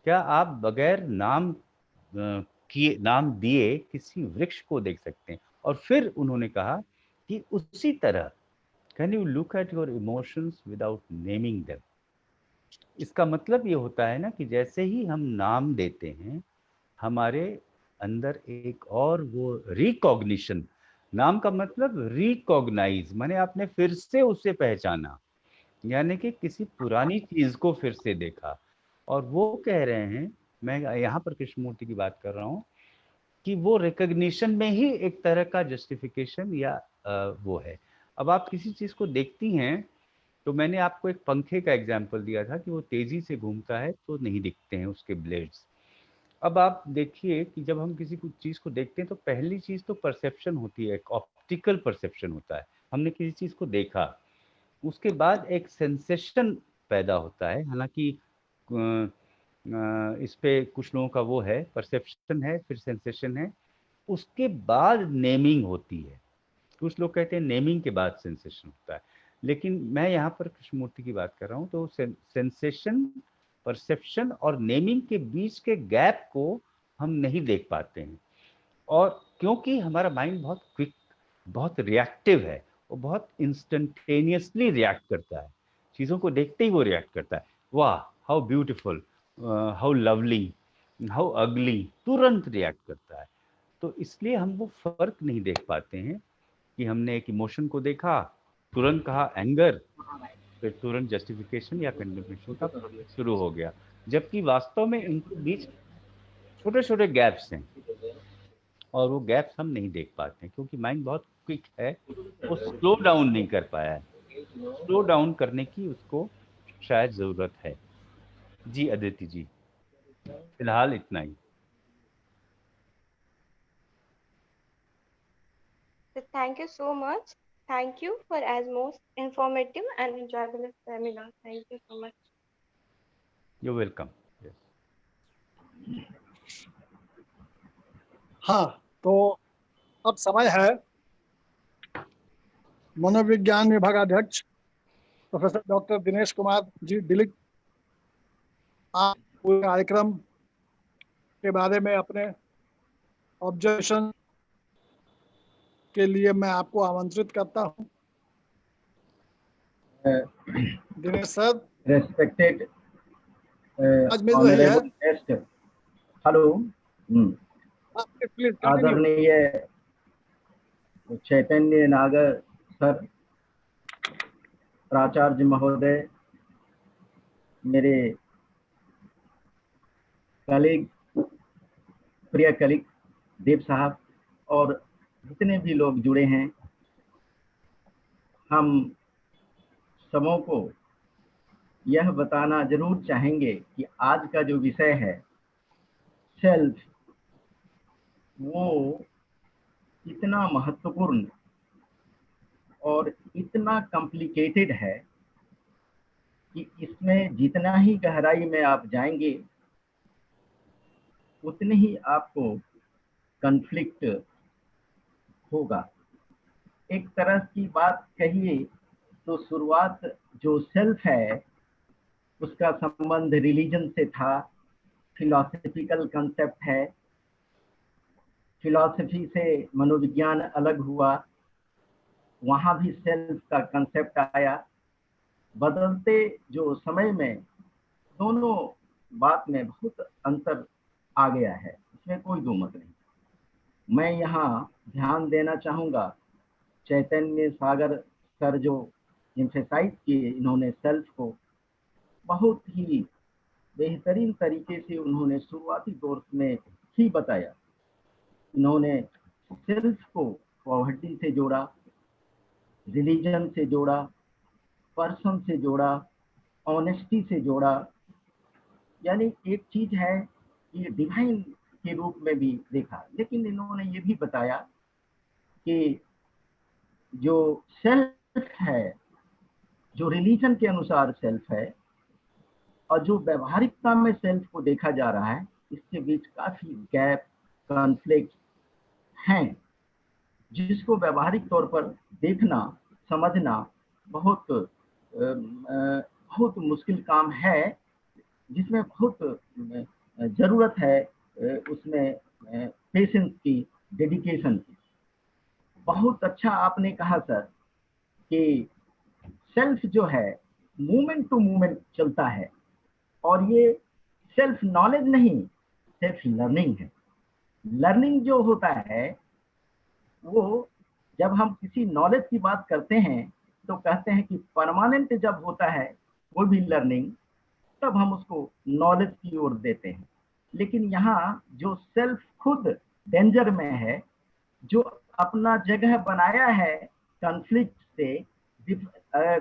क्या आप बगैर नाम दिए किसी वृक्ष को देख सकते हैं? और फिर उन्होंने कहा कि उसी तरह can you look at your emotions without naming them? इसका मतलब ये होता है ना कि जैसे ही हम नाम देते हैं, हमारे अंदर एक और वो रिकॉग्निशन, नाम का मतलब रिकॉग्नाइज, माने आपने फिर से उसे पहचाना, यानी कि किसी पुरानी चीज को फिर से देखा। और वो कह रहे हैं, मैं यहाँ पर कृष्णमूर्ति की बात कर रहा हूँ, कि वो रिकॉग्निशन में ही एक तरह का जस्टिफिकेशन या वो है। अब आप किसी चीज को देखती हैं, तो मैंने आपको एक पंखे का एग्जाम्पल दिया था कि वो तेजी से घूमता है तो नहीं दिखते हैं उसके ब्लेड्स। अब आप देखिए कि जब हम किसी चीज को देखते हैं तो पहली चीज तो परसेप्शन होती है, एक ऑप्टिकल परसेप्शन होता है, हमने किसी चीज को देखा। उसके बाद एक सेंसेशन पैदा होता है, हालांकि इस पे कुछ लोगों का वो है, परसेप्शन है फिर सेंसेशन है, उसके बाद नेमिंग होती है। कुछ लोग कहते हैं नेमिंग के बाद सेंसेशन होता है, लेकिन मैं यहाँ पर कृष्णमूर्ति की बात कर रहा हूँ। तो सेंसेशन, परसेप्शन और नेमिंग के बीच के गैप को हम नहीं देख पाते हैं। और क्योंकि हमारा माइंड बहुत क्विक, बहुत रिएक्टिव है, वो बहुत इंस्टेंटेनियसली रिएक्ट करता है, चीज़ों को देखते ही वो रिएक्ट करता है, वाह how beautiful, how lovely, how अगली, तुरंत रिएक्ट करता है। तो इसलिए हम वो फर्क नहीं देख पाते हैं कि हमने एक इमोशन को देखा, तुरंत कहा एंगर, फिर तुरंत जस्टिफिकेशन या कंडेमनेशन का प्रोसेस शुरू हो गया, जबकि वास्तव में इनके बीच छोटे छोटे गैप्स हैं, और वो गैप्स हम नहीं देख पाते क्योंकि माइंड बहुत क्विक है, वो स्लो डाउन नहीं कर पाया है। स्लो डाउन करने की उसको शायद जरूरत है। जी अदिति जी, फिलहाल इतना ही। Thank you so much. Thank you for as most informative and enjoyable seminar. Thank you so much. You're welcome. Yes. हाँ, तो अब समय है मनोविज्ञान विभागाध्यक्ष प्रोफेसर डॉक्टर दिनेश कुमार जी दिलीप, आप पूरे कार्यक्रम के बारे में अपने ऑब्जर्वेशन के लिए मैं आपको आमंत्रित करता हूं। दिनेश सर, रेस्पेक्टेड आज मिल रही है। गेस्ट, हेलो, प्लीज आदरणीय चैतन्य नागर सर, प्राचार्य महोदय, मेरे कलीग, प्रिय कलीग देव साहब, और जितने भी लोग जुड़े हैं, हम सबों को यह बताना जरूर चाहेंगे कि आज का जो विषय है सेल्फ, वो इतना महत्वपूर्ण और इतना कॉम्प्लिकेटेड है कि इसमें जितना ही गहराई में आप जाएंगे उतने ही आपको कॉन्फ्लिक्ट होगा। एक तरह की बात कहिए तो शुरुआत जो सेल्फ है उसका संबंध रिलीजन से था, फिलॉसफिकल कंसेप्ट है, फिलॉसफी से मनोविज्ञान अलग हुआ, वहाँ भी सेल्फ का कंसेप्ट आया। बदलते जो समय में दोनों बात में बहुत अंतर आ गया है, इसमें कोई दो मत नहीं। मैं यहाँ ध्यान देना चाहूँगा, चैतन्य सागर सर जो एम्फेसाइज किए इन्होंने सेल्फ को, बहुत ही बेहतरीन तरीके से उन्होंने शुरुआती दौर में ही बताया। इन्होंने सेल्फ को पॉवर्टी से जोड़ा, रिलीजन से जोड़ा, पर्सन से जोड़ा, ऑनेस्टी से जोड़ा, यानी एक चीज है ये डिवाइन के रूप में भी देखा। लेकिन इन्होंने ये भी बताया कि जो सेल्फ है, जो रिलीजन के अनुसार सेल्फ है और जो व्यवहारिकता में सेल्फ को देखा जा रहा है, इसके बीच काफी गैप, कॉन्फ्लिक्ट हैं, जिसको व्यवहारिक तौर पर देखना, समझना बहुत बहुत मुश्किल काम है, जिसमें बहुत जरूरत है उसमें पेशेंस की, डेडिकेशन की। बहुत अच्छा आपने कहा सर कि सेल्फ जो है मूवमेंट टू मूवमेंट चलता है, और ये सेल्फ नॉलेज नहीं, सेल्फ लर्निंग है। लर्निंग जो होता है वो जब हम किसी नॉलेज की बात करते हैं तो कहते हैं कि परमानेंट जब होता है कोई भी लर्निंग, तब हम उसको नॉलेज की ओर देते हैं। लेकिन यहाँ जो सेल्फ खुद डेंजर में है, जो अपना जगह बनाया है कॉन्फ्लिक्ट से,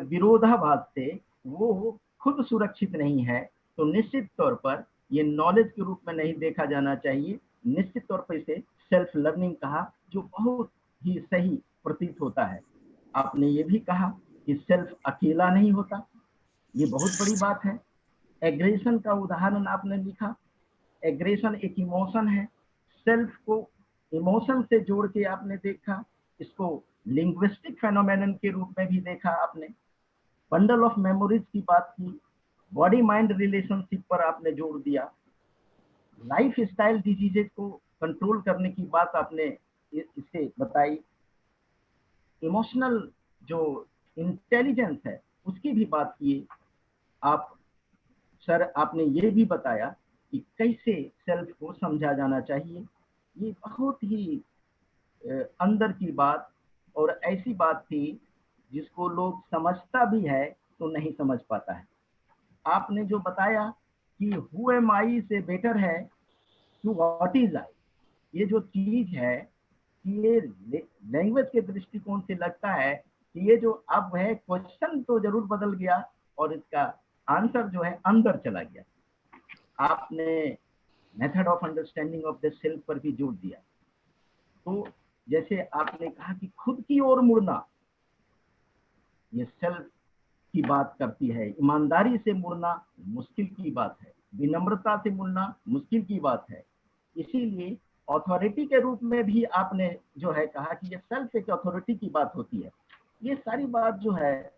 विरोधाभास से, वो खुद सुरक्षित नहीं है, तो निश्चित तौर पर ये नॉलेज के रूप में नहीं देखा जाना चाहिए। निश्चित तौर पर इसे सेल्फ लर्निंग कहा, जो बहुत ही सही प्रतीत होता है। आपने ये भी कहा कि सेल्फ अकेला नहीं होता, ये बहुत बड़ी बात है। एग्रेशन का उदाहरण आपने लिखा, एग्रेशन एक इमोशन है, सेल्फ को इमोशन से जोड़ के आपने देखा, इसको लिंग्विस्टिक फेनोमेनन के रूप में भी देखा आपने, बंडल ऑफ मेमोरीज की बात की, बॉडी माइंड रिलेशनशिप पर आपने जोड़ दिया, लाइफ स्टाइल डिजीजेज को कंट्रोल करने की बात आपने इससे बताई, इमोशनल जो इंटेलिजेंस है उसकी भी बात की आप सर। आपने ये भी बताया कि कैसे सेल्फ को समझा जाना चाहिए। ये बहुत ही अंदर की बात और ऐसी बात थी जिसको लोग समझता भी है तो नहीं समझ पाता है। आपने जो बताया कि हु एम आई से बेटर है टू व्हाट इज आई, ये जो चीज है ये लैंग्वेज के दृष्टिकोण से लगता है कि ये जो अब है क्वेश्चन तो जरूर बदल गया और इसका आंसर जो है अंदर चला गया। आपने method of understanding of the self पर भी जोर दिया। तो जैसे आपने कहा कि खुद की ओर मुड़ना, ये सेल्फ की बात करती है। ईमानदारी से मुड़ना मुश्किल की बात है, विनम्रता से मुड़ना मुश्किल की बात है। इसीलिए अथॉरिटी के रूप में भी आपने जो है कहा कि ये सेल्फ एक अथॉरिटी की बात होती है। ये सारी बात जो है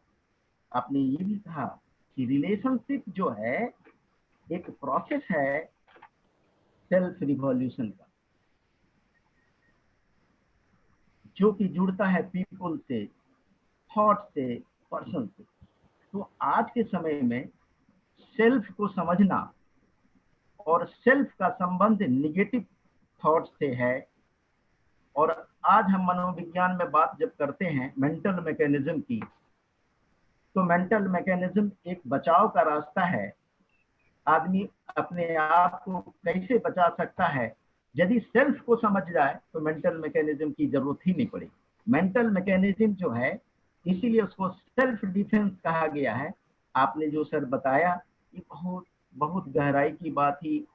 आपने ये भी कहा कि रिलेशनशिप जो है एक प्रोसेस है सेल्फ रिवॉल्यूशन का, जो कि जुड़ता है पीपल से, थॉट से, पर्सन से। तो आज के समय में सेल्फ को समझना और सेल्फ का संबंध निगेटिव थॉट से है। और आज हम मनोविज्ञान में बात जब करते हैं मेंटल मैकेनिज्म की, तो मेंटल मैकेनिज्म एक बचाव का रास्ता है। आदमी अपने आप को कैसे बचा सकता है, यदि सेल्फ को समझ जाए तो मेंटल मैकेनिज्म की जरूरत ही नहीं पड़ेगी। मेंटल मैकेनिज्म जो है इसीलिए उसको सेल्फ डिफेंस कहा गया है। आपने जो सर बताया ये बहुत बहुत गहराई की बात थी।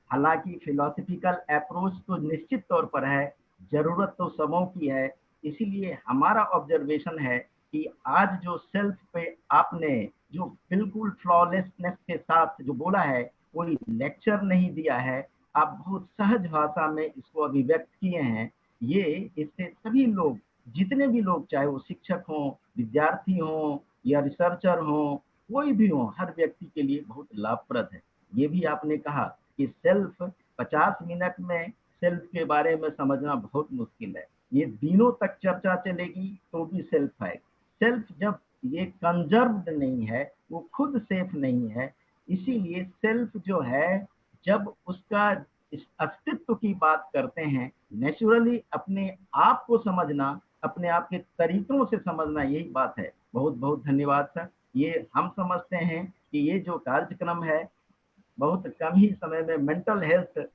हालांकि फिलोसफिकल अप्रोच तो निश्चित तौर पर है, जरूरत तो सबों की है। इसीलिए हमारा ऑब्जर्वेशन है कि आज जो सेल्फ पे आपने जो बिल्कुल फ्लॉलेसनेस के साथ जो बोला है, कोई लेक्चर नहीं दिया है, आप बहुत सहज भाषा में इसको अभिव्यक्त किए हैं। ये इससे सभी लोग, जितने भी लोग, चाहे वो शिक्षक हों, विद्यार्थी हों या रिसर्चर हों, कोई भी हो, हर व्यक्ति के लिए बहुत लाभप्रद है। ये भी आपने कहा कि सेल्फ 50 मिनट में सेल्फ के बारे में समझना बहुत मुश्किल है, ये दिनों तक चर्चा चलेगी तो भी सेल्फ है। सेल्फ जब ये कंजर्व्ड नहीं है, वो खुद सेफ नहीं है, इसीलिए सेल्फ जो है, जब उसका इस अस्तित्व की बात करते हैं, नेचुरली अपने आप को समझना, अपने आप के तरीकों से समझना, यही बात है। बहुत बहुत धन्यवाद सर। ये हम समझते हैं कि ये जो कार्यक्रम है, बहुत कम ही समय में मेंटल हेल्थ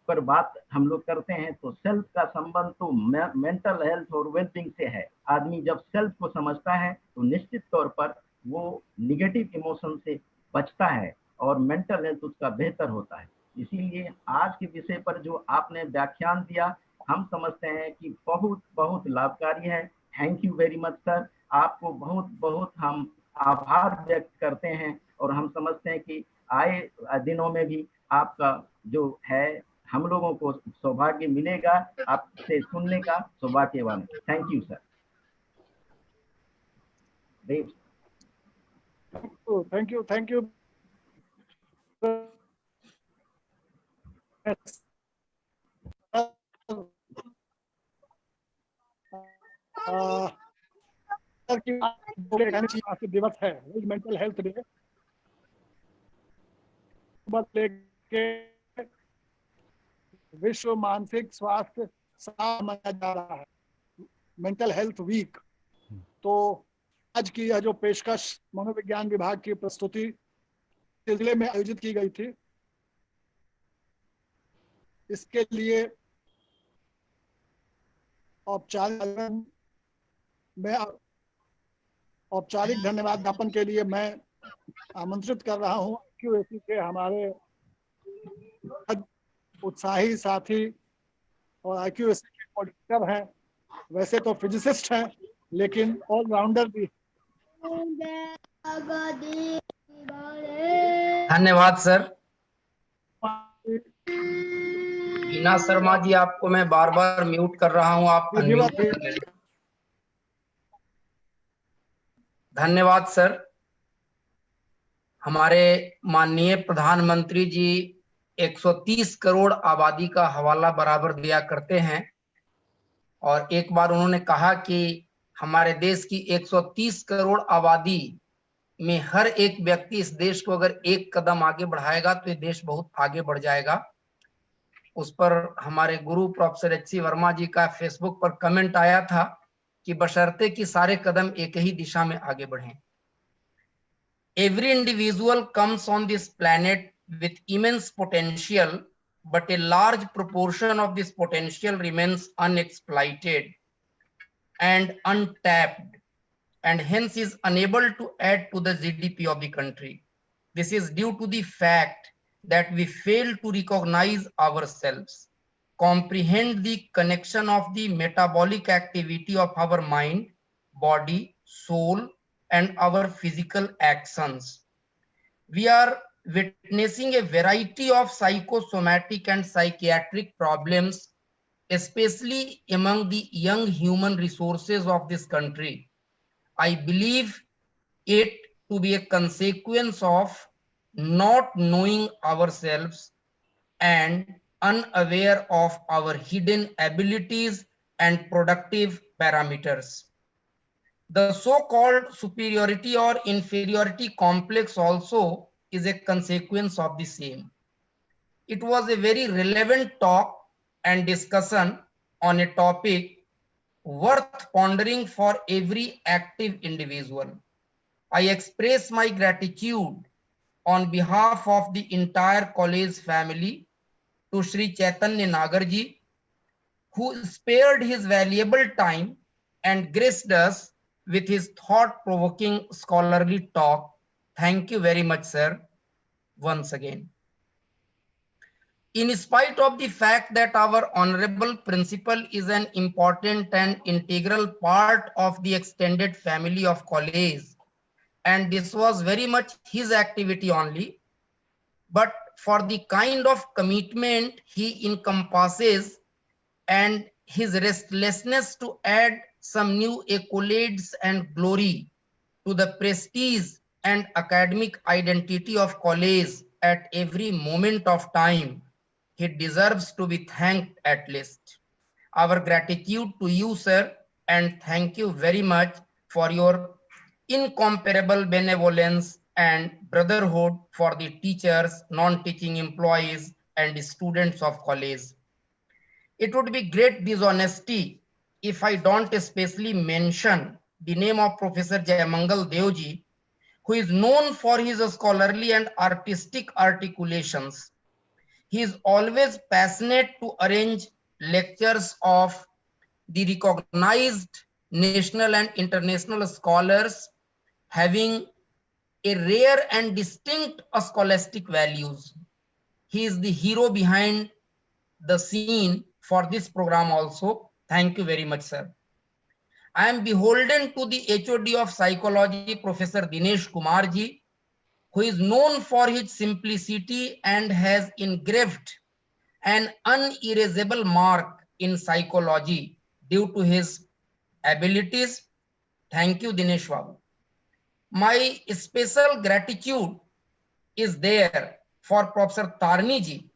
पर बात हम लोग करते हैं, तो सेल्फ का संबंध तो मेंटल हेल्थ और वेलबींग से है। आदमी जब सेल्फ को समझता है तो निश्चित तौर पर वो निगेटिव इमोशन से बचता है और मेंटल हेल्थ उसका बेहतर होता है। इसीलिए आज के विषय पर जो आपने व्याख्यान दिया, हम समझते हैं कि बहुत बहुत लाभकारी है। Thank you very much sir. आपको बहुत बहुत हम आभार व्यक्त करते हैं और हम समझते हैं कि आए दिनों में भी आपका जो है, हम लोगों को सौभाग्य मिलेगा आपसे सुनने का, सौभाग्यवान। Thank you sir. Thank you दिवस है मेंटल हेल्थ डे, लेके विश्व मानसिक स्वास्थ्य मनाया जा रहा है, मेंटल हेल्थ वीक। तो आज की यह जो पेशकश मनोविज्ञान विभाग की प्रस्तुति सिलसिले में आयोजित की गई थी, इसके लिए औपचारिक धन्यवाद ज्ञापन के लिए मैं आमंत्रित कर रहा हूं IQAC के हमारे उत्साही साथी और IQAC के ऑडिटर हैं, वैसे तो फिजिसिस्ट हैं लेकिन ऑलराउंडर भी। धन्यवाद सर। हीना शर्मा जी, आपको मैं बार बार म्यूट कर रहा हूं, आप अनम्यूट कर लें। धन्यवाद सर। हमारे माननीय प्रधानमंत्री जी 130 करोड़ आबादी का हवाला बराबर दिया करते हैं, और एक बार उन्होंने कहा कि हमारे देश की 130 करोड़ आबादी में हर एक व्यक्ति इस देश को अगर एक कदम आगे बढ़ाएगा तो ये देश बहुत आगे बढ़ जाएगा। उस पर हमारे गुरु प्रोफेसर HC वर्मा जी का फेसबुक पर कमेंट आया था कि बशर्ते कि सारे कदम एक ही दिशा में आगे बढ़ें। Every individual comes on this planet with immense potential, but a large proportion of this potential remains unexploited and untapped, and hence is unable to add to the GDP of the country. This is due to the fact that we fail to recognize ourselves, comprehend the connection of the metabolic activity of our mind, body, soul, and our physical actions. We are witnessing a variety of psychosomatic and psychiatric problems, especially among the young human resources of this country. I believe it to be a consequence of not knowing ourselves and unaware of our hidden abilities and productive parameters. The so-called superiority or inferiority complex also is a consequence of the same. It was a very relevant talk and discussion on a topic worth pondering for every active individual. I express my gratitude on behalf of the entire college family to Shri Chaitanya Nagar ji, who spared his valuable time and graced us with his thought-provoking scholarly talk. Thank you very much, sir, once again. In spite of the fact that our honorable principal is an important and integral part of the extended family of college, and this was very much his activity only, but for the kind of commitment he encompasses and his restlessness to add some new accolades and glory to the prestige and academic identity of college at every moment of time, he deserves to be thanked at least. Our gratitude to you, sir, and thank you very much for your incomparable benevolence and brotherhood for the teachers, non-teaching employees, and students of college. It would be great dishonesty if I don't especially mention the name of Professor Jayamangal Devji, who is known for his scholarly and artistic articulations. He is always passionate to arrange lectures of the recognized national and international scholars having a rare and distinct scholastic values. He is the hero behind the scene for this program also. Thank you very much, sir. I am beholden to the HOD of Psychology, Professor Dinesh Kumar ji, who is known for his simplicity and has engraved an unerasable mark in psychology due to his abilities. Thank you, Dinesh Babu. My special gratitude is there for Professor Tarni ji,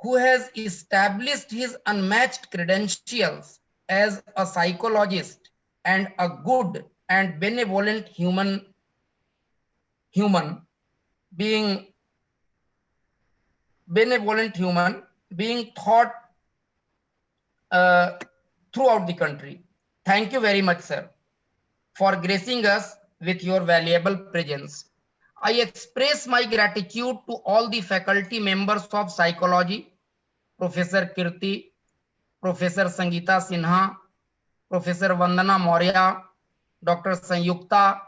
who has established his unmatched credentials as a psychologist and a good and benevolent human being thought throughout the country. Thank you very much, sir, for gracing us with your valuable presence. I express my gratitude to all the faculty members of psychology, Professor Kirti, Professor Sangeeta Sinha, Professor Vandana Maurya, Dr. Sanyukta,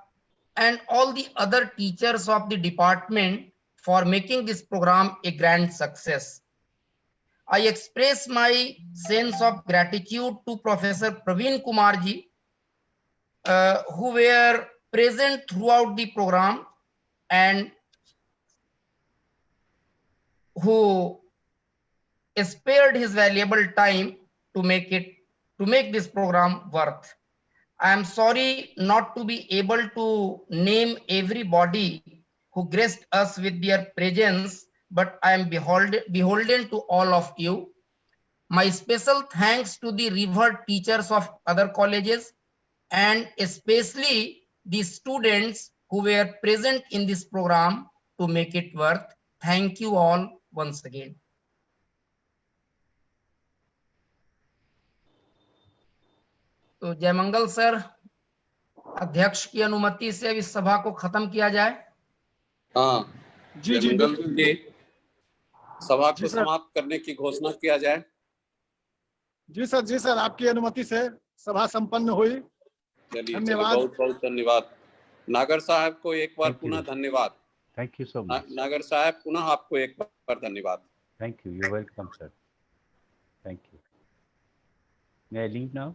and all the other teachers of the department for making this program a grand success. I express my sense of gratitude to Professor Praveen Kumar ji, who were present throughout the program and who spared his valuable time to make this program worth. I am sorry not to be able to name everybody who graced us with their presence, but I am beholden to all of you. My special thanks to the revered teachers of other colleges and especially the students who were present in this program to make it worth. Thank you all once again. तो Jaimangal sir, अध्यक्ष की अनुमति से इस सभा को खत्म किया जाए। हाँ जी जी जयमंगल जी, सभा को समाप्त करने की घोषणा किया जाए। जी सर, आपकी अनुमति से सभा संपन्न हुई। चलिए बहुत बहुत धन्यवाद। नागर साहब को एक बार पुनः धन्यवाद। Thank you so much. Nagar साहब पुनः आपको एक बार धन्यवाद। Thank you, you welcome sir. Thank you. May I leave now?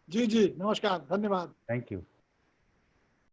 जी नमस्कार, धन्यवाद। Thank you.